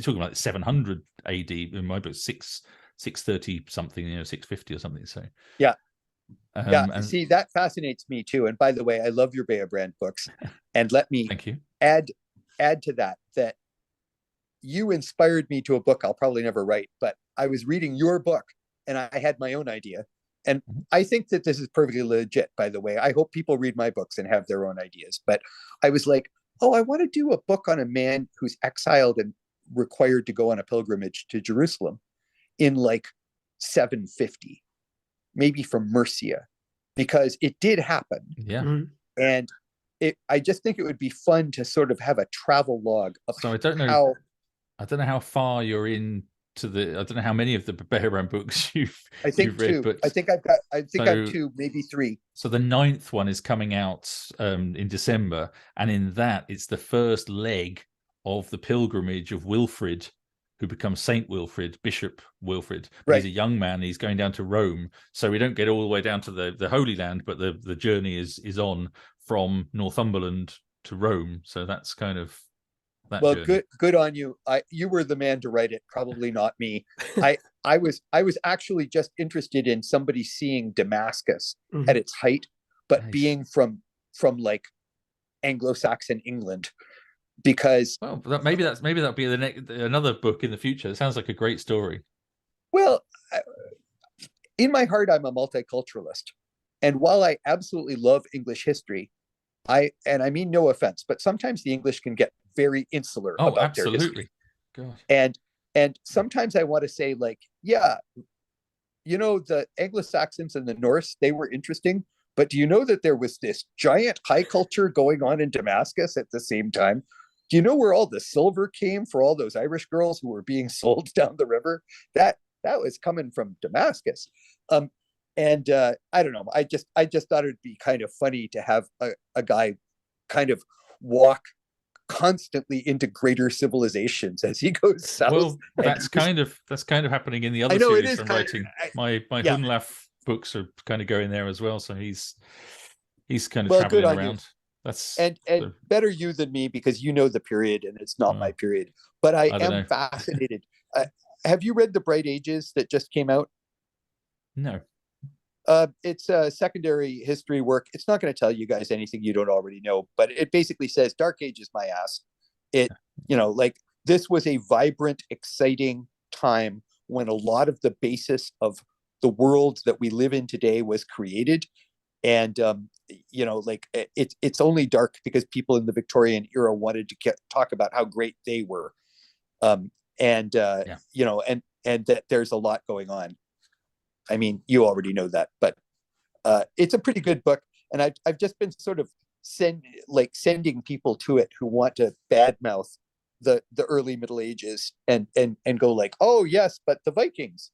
talking about 700 AD in my book, 630 something, 650 or something. So yeah. And see, that fascinates me too. And by the way, I love your Beierbrand books. And let me thank you. add to that you inspired me to a book I'll probably never write, but I was reading your book and I had my own idea. And I think that this is perfectly legit, by the way. I hope people read my books and have their own ideas. But I was like, I want to do a book on a man who's exiled and required to go on a pilgrimage to Jerusalem in like 750, maybe from Mercia, because it did happen. Yeah. And I just think it would be fun to sort of have a travel log of so I don't know how far you're in to I don't know how many of the Beierbrand books you've read, 2. but I think I've 2, maybe 3. So the 9th one is coming out in December, and in that it's the first leg of the pilgrimage of Wilfrid, who becomes Saint Wilfrid, Bishop Wilfrid. Right. He's a young man. He's going down to Rome, so we don't get all the way down to the Holy Land, but the journey is on from Northumberland to Rome. So that's kind of well, journey. Good on you. You were the man to write it, probably not me. I was actually just interested in somebody seeing Damascus at its height, but being from like Anglo-Saxon England, because maybe that'll be another book in the future. It sounds like a great story. Well, in my heart, I'm a multiculturalist, and while I absolutely love English history, I mean no offense, but sometimes the English can get very insular about their history. God. And sometimes I want to say, like, yeah, the Anglo-Saxons and the Norse, they were interesting, but do you know that there was this giant high culture going on in Damascus at the same time? Do you know where all the silver came for all those Irish girls who were being sold down the river? That coming from Damascus. And I don't know. I just thought it'd be kind of funny to have a guy kind of walk constantly into greater civilizations as he goes south. Well, that's kind of happening in the other series I'm writing. My Hunlaf books are kind of going there as well. So he's kind of traveling around. That's and better you than me, because you know the period and it's not my period. But I am fascinated. Have you read The Bright Ages that just came out? No. It's a secondary history work. It's not going to tell you guys anything you don't already know, but it basically says Dark Ages my ass. It, like, this was a vibrant, exciting time when a lot of the basis of the world that we live in today was created. And, like, it's only dark because people in the Victorian era wanted to talk about how great they were. And that there's a lot going on. I mean, you already know that, but it's a pretty good book. And I've just been sort of sending people to it who want to badmouth the early Middle Ages and go like, oh yes, but the Vikings.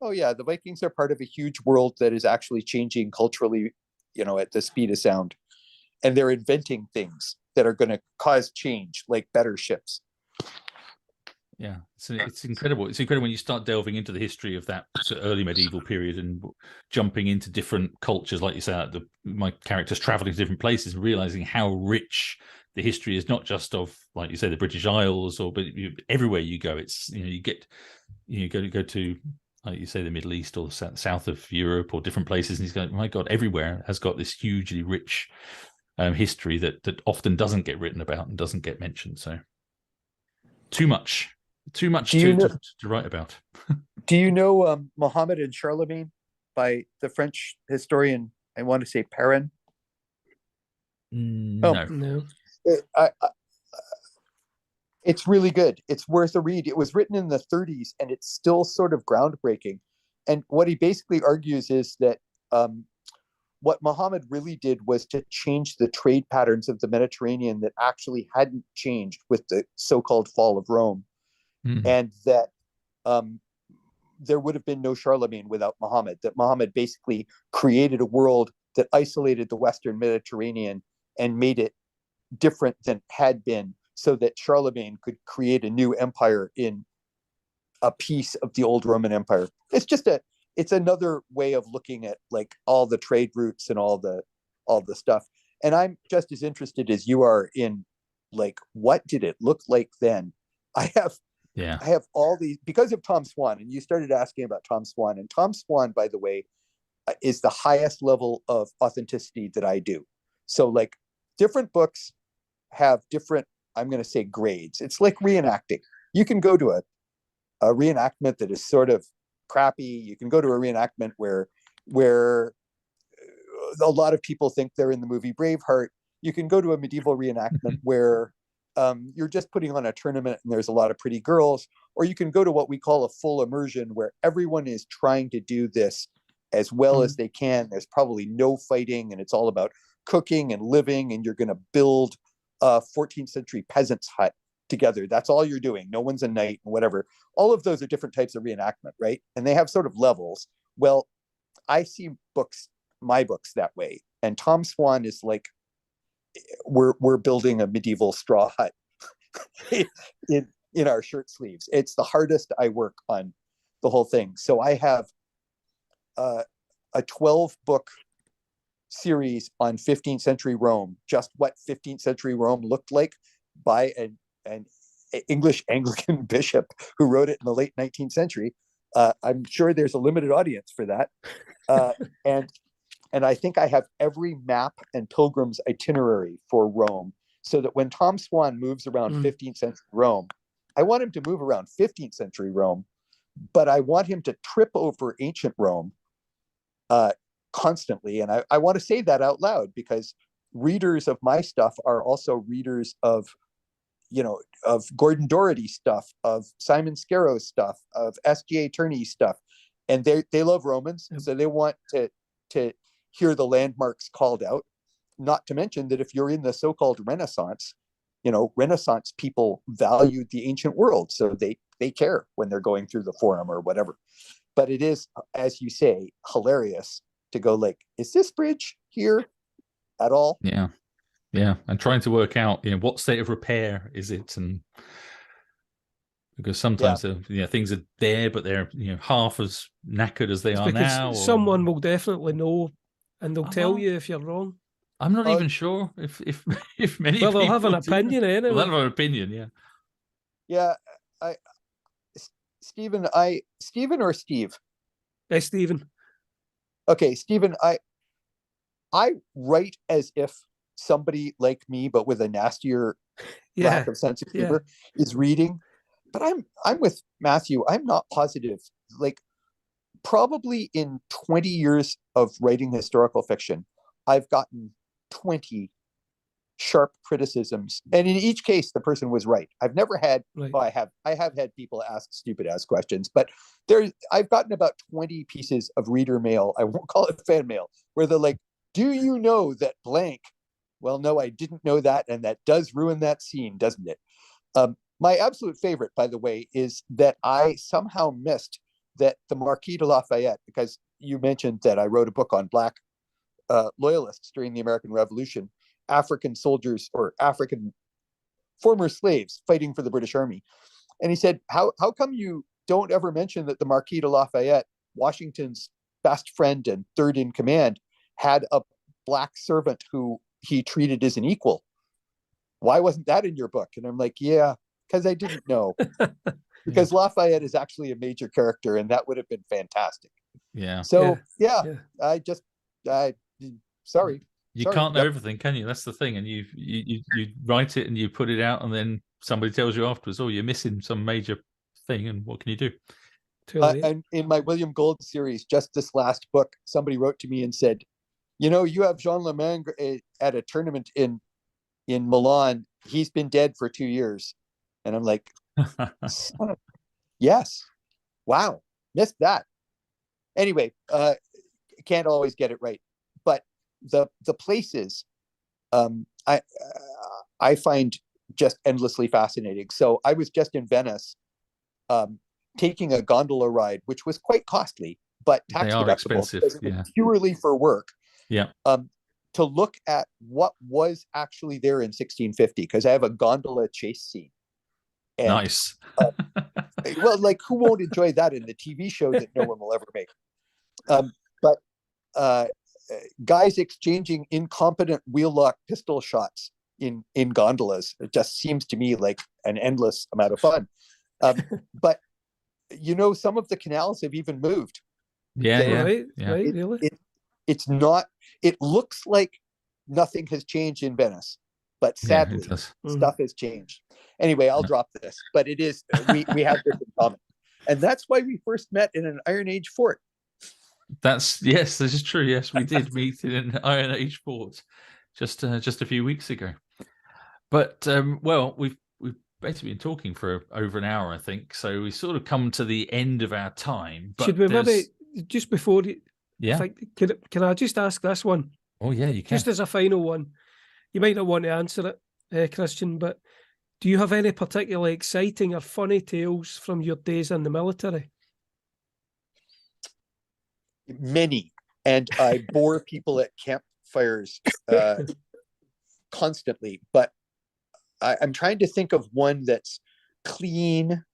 Oh yeah, the Vikings are part of a huge world that is actually changing culturally, at the speed of sound. And they're inventing things that are going to cause change, like better ships. Yeah, it's incredible. It's incredible when you start delving into the history of that sort of early medieval period and jumping into different cultures, like you say, my characters traveling to different places and realizing how rich the history is, not just of, like you say, the British Isles, but everywhere you go. It's you go to, like you say, the Middle East or the south of Europe or different places, and he's going, my God, everywhere has got this hugely rich history that often doesn't get written about and doesn't get mentioned. So too much to write about. Do you know Muhammad and Charlemagne by the French historian, I want to say Perrin? No. It's really good. It's worth a read. It was written in the 30s and it's still sort of groundbreaking. And what he basically argues is that what Muhammad really did was to change the trade patterns of the Mediterranean that actually hadn't changed with the so-called fall of Rome. Mm-hmm. And that there would have been no Charlemagne without Muhammad, that Muhammad basically created a world that isolated the Western Mediterranean and made it different than it had been, so that Charlemagne could create a new empire in a piece of the old Roman Empire. It's another way of looking at like all the trade routes and all the stuff. And I'm just as interested as you are in like, what did it look like then? I have all these because of Tom Swan, and you started asking about Tom Swan, and Tom Swan, by the way, is the highest level of authenticity that I do. So like different books have different, I'm going to say, grades. It's like reenacting. You can go to a reenactment that is sort of crappy. You can go to a reenactment where a lot of people think they're in the movie Braveheart. You can go to a medieval reenactment where you're just putting on a tournament and there's a lot of pretty girls, or you can go to what we call a full immersion, where everyone is trying to do this as well as they can. There's probably no fighting, and it's all about cooking and living, and you're going to build a 14th century peasant's hut together. That's all you're doing. No one's a knight and whatever. All of those are different types of reenactment, right? And they have sort of levels. Well, I see my books that way. And Tom Swan is like, we're building a medieval straw hut in our shirt sleeves. It's the hardest I work on the whole thing. So I have a 12-book series on 15th century Rome, just what 15th century Rome looked like, by an English Anglican bishop who wrote it in the late 19th century. I'm sure there's a limited audience for that. And I think I have every map and pilgrim's itinerary for Rome, so that when Tom Swan moves around 15th century Rome, I want him to move around 15th century Rome, but I want him to trip over ancient Rome constantly. And I want to say that out loud, because readers of my stuff are also readers of Gordon Doherty stuff, of Simon Scarrow's stuff, of S.G.A. Turney's stuff. And they love Romans, so they want to hear the landmarks called out. Not to mention that if you're in the so-called Renaissance, Renaissance people valued the ancient world, so they care when they're going through the forum or whatever. But it is, as you say, hilarious to go like, is this bridge here at all? Yeah. And trying to work out, what state of repair is it, and because sometimes things are there, but they're half as knackered as they are now. Someone will definitely know, and they'll tell you if you're wrong. I'm not even sure if many people they'll have an opinion anyway. They'll have an opinion, yeah. Stephen or Steve? Stephen. Okay, Stephen, I write as if somebody like me, but with a nastier lack of sense of humor, is reading. But I'm with Matthew. I'm not positive. Like, probably in 20 years of writing historical fiction, I've gotten 20 sharp criticisms, and in each case the person was right. I've never had I have had people ask stupid ass questions, but I've gotten about 20 pieces of reader mail, I won't call it fan mail, where they're like, do you know that blank? Well, no, I didn't know that, and that does ruin that scene, doesn't it? My absolute favorite, by the way, is that I somehow missed that the Marquis de Lafayette, because you mentioned that I wrote a book on Black loyalists during the American Revolution, African soldiers or African former slaves fighting for the British Army. And he said, how come you don't ever mention that the Marquis de Lafayette, Washington's best friend and third in command, had a Black servant who he treated as an equal? Why wasn't that in your book? And I'm like, yeah, because I didn't know. Because Lafayette is actually a major character, and that would have been fantastic. So sorry. You can't know everything, can you? That's the thing. And you write it and you put it out, and then somebody tells you afterwards, oh, you're missing some major thing, and what can you do? And in my William Gold series, just this last book, somebody wrote to me and said, you have Jean Lemangre at a tournament in Milan. He's been dead for 2 years. And I'm like, yes. Wow. Missed that. Anyway, can't always get it right. But the places I find just endlessly fascinating. So I was just in Venice taking a gondola ride, which was quite costly, but tax deductible because it was purely for work. To look at what was actually there in 1650, because I have a gondola chase scene. And, nice. Well, like, who won't enjoy that in the TV show that no one will ever make? But guys exchanging incompetent wheel-lock pistol shots in gondolas, it just seems to me like an endless amount of fun. But some of the canals have even moved. Really? It's not. It looks like nothing has changed in Venice, but sadly, stuff has changed. Anyway, I'll drop this, but it is we have this in common, and that's why we first met in an Iron Age fort. This is true. Yes, we did meet in an Iron Age fort just a few weeks ago. But well, we've basically been talking for over an hour, I think. So we sort of come to the end of our time. But should we maybe just before? Can I just ask this one? Oh yeah, you can. Just as a final one, you might not want to answer it, Christian, but do you have any particularly exciting or funny tales from your days in the military? Many, and I bore people at campfires constantly, but I'm trying to think of one that's clean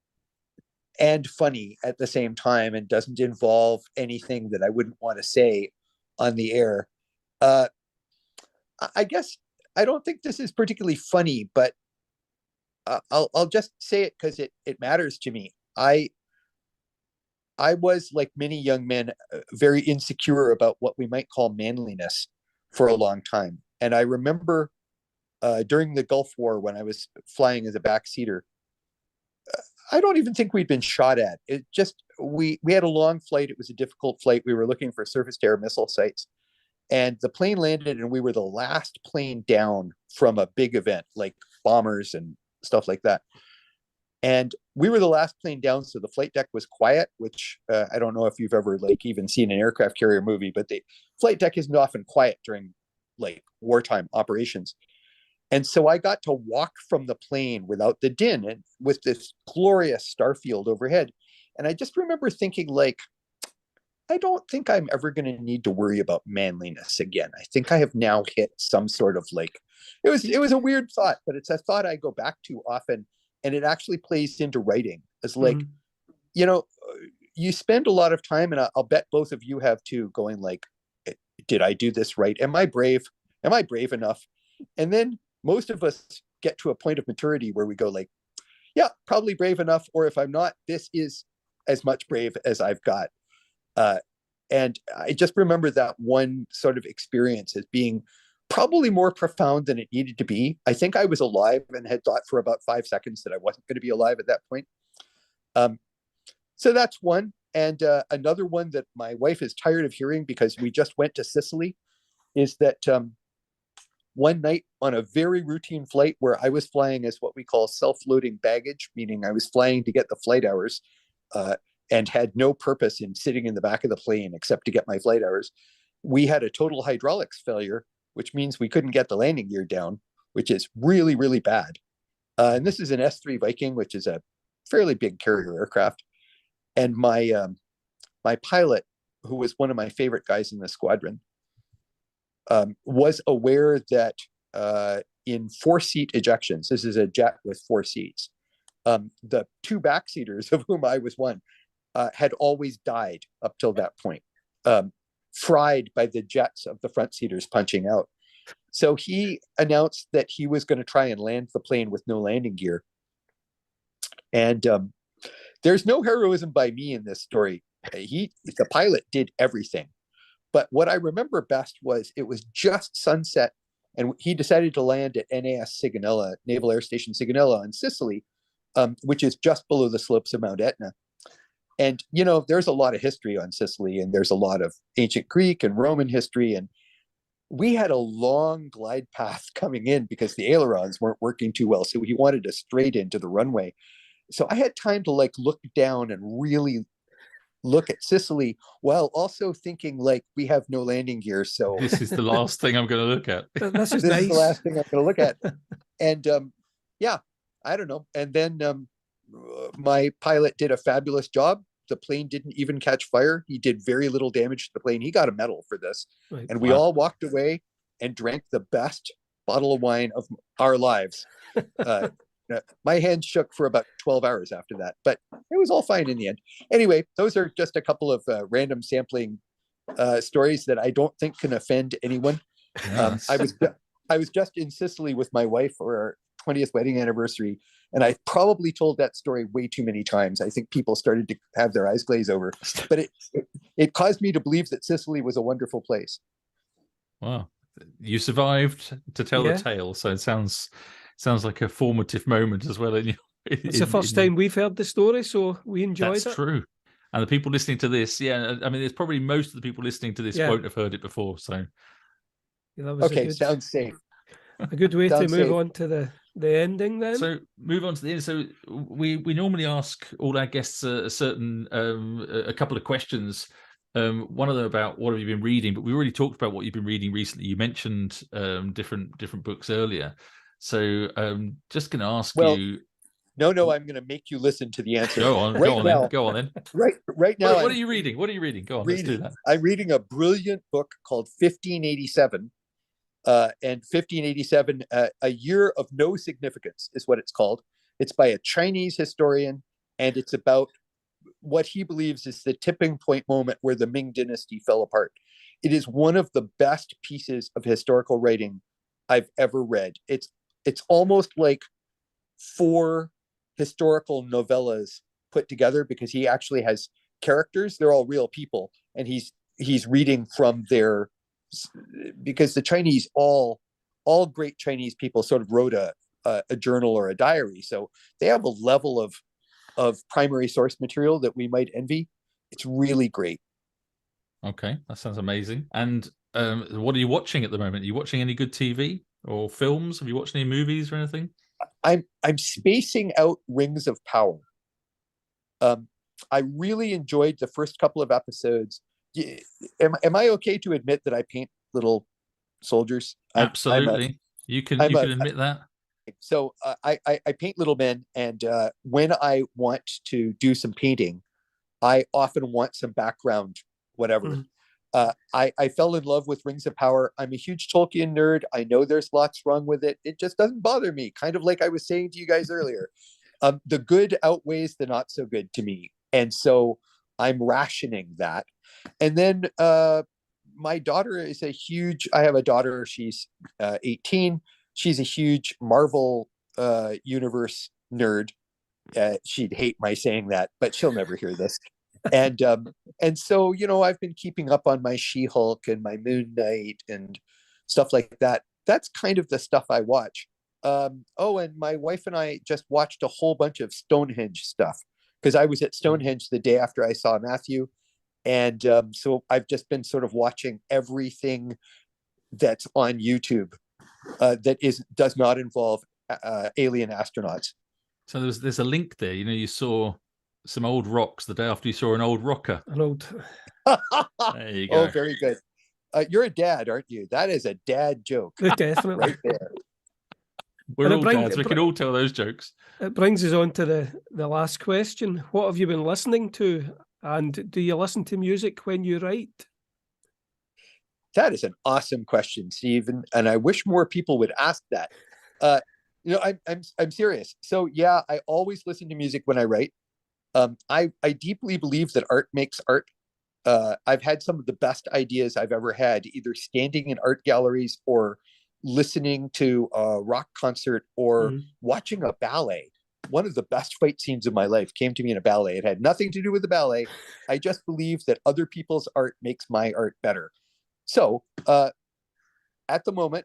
and funny at the same time and doesn't involve anything that I wouldn't want to say on the air. I guess I don't think this is particularly funny, but I'll just say it because it matters to me. I was, like many young men, very insecure about what we might call manliness for a long time. And I remember during the Gulf War, when I was flying as a backseater, I don't even think we'd been shot at. It just, we had a long flight. It was a difficult flight. We were looking for surface-to-air missile sites. And the plane landed, and we were the last plane down from a big event, like bombers and stuff like that. And we were the last plane down, so the flight deck was quiet, which I don't know if you've ever even seen an aircraft carrier movie, but the flight deck isn't often quiet during wartime operations. And so I got to walk from the plane without the din and with this glorious star field overhead. And I just remember thinking, like, I don't think I'm ever going to need to worry about manliness again. I think I have now hit some sort of like, it was a weird thought, but it's a thought I go back to often, and it actually plays into writing. It's like, you know, you spend a lot of time, and I'll bet both of you have too, going like, did I do this right? Am I brave? Am I brave enough? And then most of us get to a point of maturity where we go like, yeah, probably brave enough. Or if I'm not, this is as much brave as I've got. And I just remember that one sort of experience as being probably more profound than it needed to be. I think I was alive and had thought for about 5 seconds that I wasn't going to be alive at that point. So that's one. And another one that my wife is tired of hearing because we just went to Sicily is that one night on a very routine flight where I was flying as what we call self-loading baggage, meaning I was flying to get the flight hours, and had no purpose in sitting in the back of the plane except to get my flight hours. We had a total hydraulics failure, which means we couldn't get the landing gear down, which is really, really bad. And this is an S-3 Viking, which is a fairly big carrier aircraft. And my pilot, who was one of my favorite guys in the squadron, was aware that in 4-seat ejections, this is a jet with 4 seats, the 2 backseaters, of whom I was one, had always died up till that point, fried by the jets of the front seaters punching out. So he announced that he was going to try and land the plane with no landing gear. And there's no heroism by me in this story. The pilot did everything. But what I remember best was it was just sunset, and he decided to land at NAS Sigonella, Naval Air Station Sigonella in Sicily, which is just below the slopes of Mount Etna. And, you know, there's a lot of history on Sicily, and there's a lot of ancient Greek and Roman history. And we had a long glide path coming in because the ailerons weren't working too well. So he wanted us straight into the runway. So I had time to like look down and really look at Sicily while also thinking like, we have no landing gear. So this is the last thing I'm going to look at. This is this nice. is the last thing I'm going to look at. And yeah, I don't know. And then my pilot did a fabulous job. The plane didn't even catch fire. He did very little damage to the plane. He got a medal for this. Right. And we all walked away and drank the best bottle of wine of our lives. My hands shook for about 12 hours after that, but it was all fine in the end. Anyway, those are just a couple of random sampling stories that I don't think can offend anyone. Yes. I was just in Sicily with my wife for our 20th wedding anniversary, and I probably told that story way too many times. I think people started to have their eyes glaze over, but it caused me to believe that Sicily was a wonderful place. Wow. You survived to tell the tale, so it sounds like a formative moment as well. It's the first time we've heard the story, so we enjoyed it. That's true. And the people listening to this, I mean, there's probably most of the people listening to this won't have heard it before. So, okay, sounds safe. A good way to move on to the ending then. So move on to the end. So we normally ask all our guests a couple of questions. One of them about what have you been reading, but we already talked about what you've been reading recently. You mentioned different books earlier. So just going to ask you. No, I'm going to make you listen to the answer. Go on then. Right now. What are you reading? Go on, let's do that. I'm reading a brilliant book called 1587. And 1587, A Year of No Significance is what it's called. It's by a Chinese historian, and it's about what he believes is the tipping point moment where the Ming Dynasty fell apart. It is one of the best pieces of historical writing I've ever read. It's almost like 4 historical novellas put together, because he actually has characters. They're all real people, and he's reading from their, because the Chinese, all great Chinese people sort of wrote a journal or a diary. So they have a level of primary source material that we might envy. It's really great. Okay, that sounds amazing. And what are you watching at the moment? Are you watching any good TV or films? Have you watched any movies or anything? I'm spacing out Rings of Power. I really enjoyed the first couple of episodes. Am I okay to admit that I paint little soldiers? Absolutely. You can I'm you a, can admit that. so I paint little men, and when I want to do some painting, I often want some background, whatever. Mhm. I fell in love with Rings of Power. I'm a huge Tolkien nerd. I know there's lots wrong with it. It just doesn't bother me. Kind of like I was saying to you guys earlier, the good outweighs the not so good to me, and so I'm rationing that. And then my daughter is a huge. I have a daughter. She's 18. She's a huge Marvel universe nerd. She'd hate my saying that, but she'll never hear this. And so I've been keeping up on my She-Hulk and my Moon Knight and stuff like that. That's kind of the stuff I watch. Oh, and my wife and I just watched a whole bunch of Stonehenge stuff because I was at Stonehenge the day after I saw Matthew, and so I've just been sort of watching everything that's on YouTube that does not involve alien astronauts. So there's a link there. You saw some old rocks the day after you saw an old rocker. An old. There you go. Oh, very good. You're a dad, aren't you? That is a dad joke Definitely. right there. We're all dads. We can all tell those jokes. It brings us on to the last question. What have you been listening to? And do you listen to music when you write? That is an awesome question, Stephen, and I wish more people would ask that. I'm serious. So yeah, I always listen to music when I write. I deeply believe that art makes art. I've had some of the best ideas I've ever had, either standing in art galleries or listening to a rock concert or watching a ballet. One of the best fight scenes of my life came to me in a ballet. It had nothing to do with the ballet. I just believe that other people's art makes my art better. So at the moment,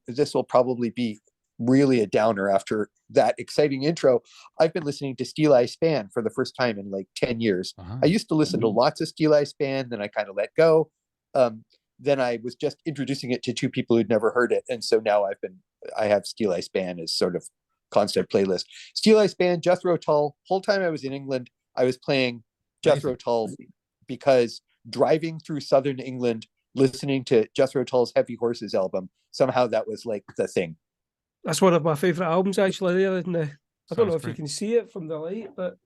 this will probably be really a downer after that exciting intro. I've been listening to Steel Eye Span for the first time in like 10 years. I used to listen to lots of Steel Eye Span, then I kind of let go. Then I was just introducing it to two people who'd never heard it. And so now I have Steel Eye Span as sort of constant playlist. Steel Eye Span, Jethro Tull. Whole time I was in England, I was playing Jethro Tull because driving through southern England, listening to Jethro Tull's Heavy Horses album, somehow that was like the thing. That's one of my favourite albums, actually. There, and I don't know if great. you can see it from the light, but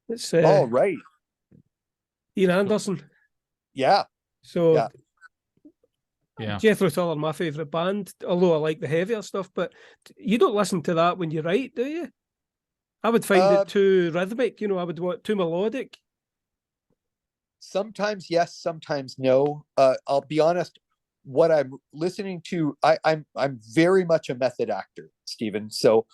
it's All right. Ian Anderson. Yeah. So yeah, Jethro Tull are my favourite band, although I like the heavier stuff. But you don't listen to that when you write, do you? I would find it too rhythmic. I would want too melodic. Sometimes yes, sometimes no. I'll be honest. What I'm listening to, I'm very much a method actor, Stephen. So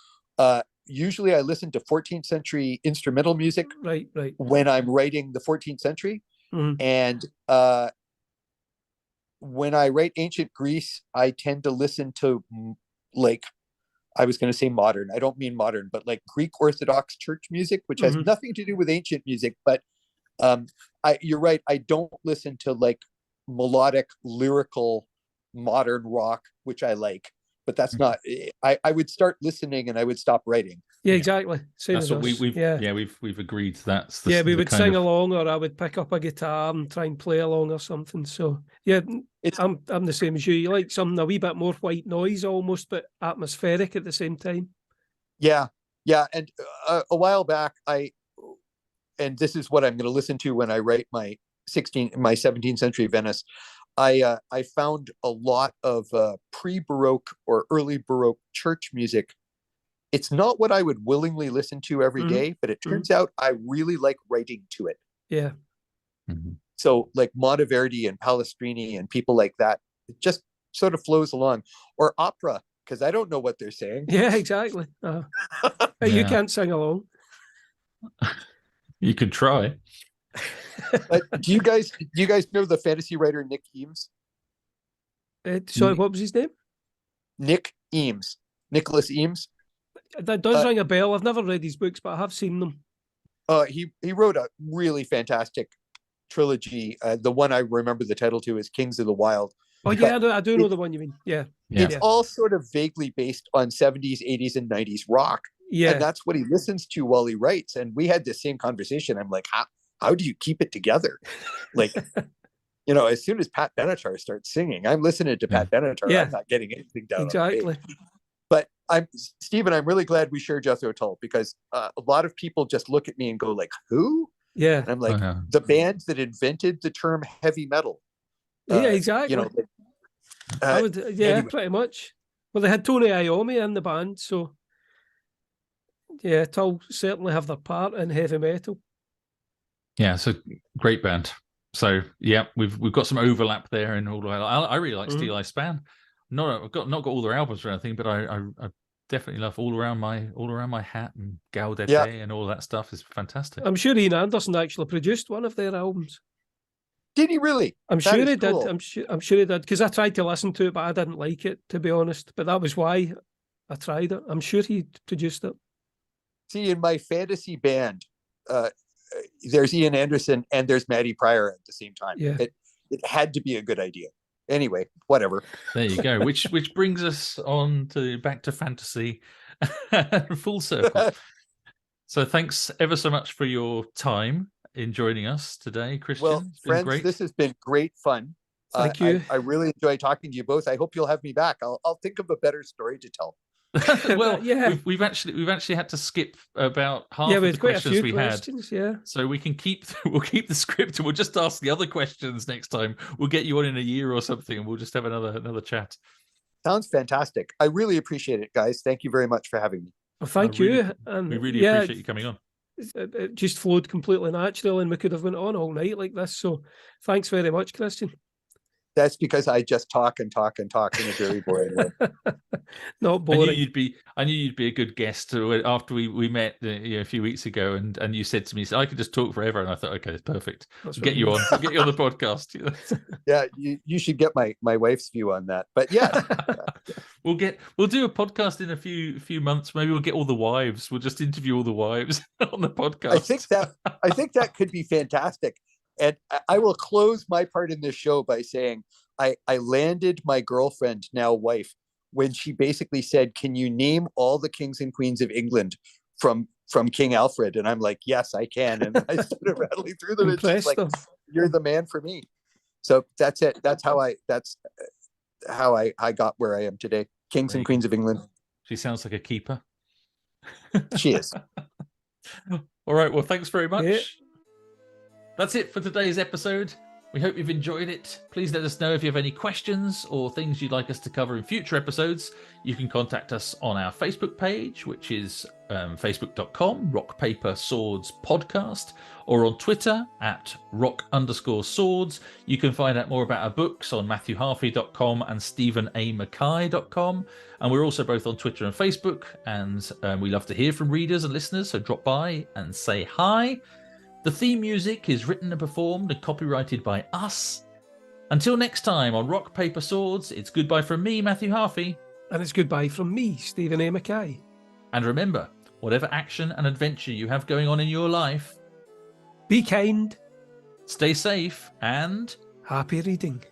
usually I listen to 14th century instrumental music right when I'm writing the 14th century. And when I write ancient Greece, I tend to listen to, like, I was going to say modern. I don't mean modern, but like Greek Orthodox church music, which has nothing to do with ancient music. But you're right. I don't listen to like melodic, lyrical, modern rock, which I like, but that's not. I would start listening and I would stop writing. Yeah, exactly. Same that's as what us. we've agreed. That's the, we the would kind sing of... along, or I would pick up a guitar and try and play along or something. So yeah, I'm the same as you. You like something a wee bit more white noise almost, but atmospheric at the same time. Yeah. And a while back, and this is what I'm going to listen to when I write my 17th century Venice. I found a lot of pre-Baroque or early Baroque church music. It's not what I would willingly listen to every day, but it turns out I really like writing to it. Yeah. So like Monteverdi and Palestrini and people like that, it just sort of flows along. Or opera, because I don't know what they're saying. Yeah, exactly. You can't sing along. You could try. But do you guys know the fantasy writer Nick Eames? Sorry, what was his name? Nick Eames. Nicholas Eames. That does ring a bell. I've never read his books, but I have seen them. He wrote a really fantastic trilogy. The one I remember the title to is Kings of the Wild. Oh yeah, I do know the one you mean. Yeah. It's all sort of vaguely based on 70s, 80s, and 90s rock. Yeah. And that's what he listens to while he writes. And we had this same conversation. I'm like, how do you keep it together? Like, as soon as Pat Benatar starts singing, I'm listening to Pat Benatar. Yeah. I'm not getting anything down Exactly. on the page. But Stephen, I'm really glad we share Jethro Tull, because a lot of people just look at me and go like, who? Yeah. And I'm like, the band that invented the term heavy metal. Yeah, exactly. I would, anyway. pretty much. Well, they had Tony Iommi in the band, so yeah, Tull certainly have their part in heavy metal. Yeah, so great band. So yeah, we've got some overlap there in all the way. I really like Steel Eye Span. I've not got all their albums or anything, but I definitely love All Around My Hat and Gaudete and all that stuff is fantastic. I'm sure Ian Anderson actually produced one of their albums. Did he really? I'm sure he did. I'm sure he did, because I tried to listen to it, but I didn't like it, to be honest. But that was why I tried it. I'm sure he produced it. See, in my fantasy band, there's Ian Anderson and there's Maddie Pryor at the same time. Yeah. It had to be a good idea. Anyway, whatever. There you go. Which brings us on back to fantasy, full circle. So thanks ever so much for your time in joining us today, Christian. Well, friends, great. This has been great fun. Thank you. I really enjoy talking to you both. I hope you'll have me back. I'll think of a better story to tell. Well, yeah, we've actually had to skip about half of the quite questions a few we questions, had. Yeah, so we'll keep the script and we'll just ask the other questions next time. We'll get you on in a year or something, and we'll just have another chat. Sounds fantastic. I really appreciate it, guys. Thank you very much for having me. Well, thank you. And we really appreciate you coming on. It just flowed completely natural, and we could have went on all night like this. So thanks very much, Christian. That's because I just talk and talk and talk in a very boring way. Not boring. I knew you'd be a good guest after we met a few weeks ago, and you said to me, "I could just talk forever," and I thought, okay, that's perfect. We'll get you on the podcast. Yeah, you should get my wife's view on that. But yeah, we'll do a podcast in a few months. Maybe we'll get all the wives. We'll just interview all the wives on the podcast. I think that could be fantastic. And I will close my part in this show by saying I landed my girlfriend, now wife, when she basically said, "Can you name all the kings and queens of England from King Alfred?" And I'm like, "Yes, I can." And I started rattling through them. And she's like, "You're the man for me." So that's it. That's how I got where I am today. Kings and queens of England. She sounds like a keeper. She is. All right. Well, thanks very much. Yeah. That's it for today's episode. We hope you've enjoyed it. Please let us know if you have any questions or things you'd like us to cover in future episodes. You can contact us on our Facebook page, which is facebook.com, Rock Paper Swords Podcast, or on Twitter at rock_swords. You can find out more about our books on matthewharvey.com and stephenamackay.com. And we're also both on Twitter and Facebook, and we love to hear from readers and listeners, so drop by and say hi. The theme music is written and performed and copyrighted by us. Until next time on Rock, Paper, Swords, it's goodbye from me, Matthew Harvey. And it's goodbye from me, Stephen A. Mackay. And remember, whatever action and adventure you have going on in your life, be kind, stay safe, and happy reading.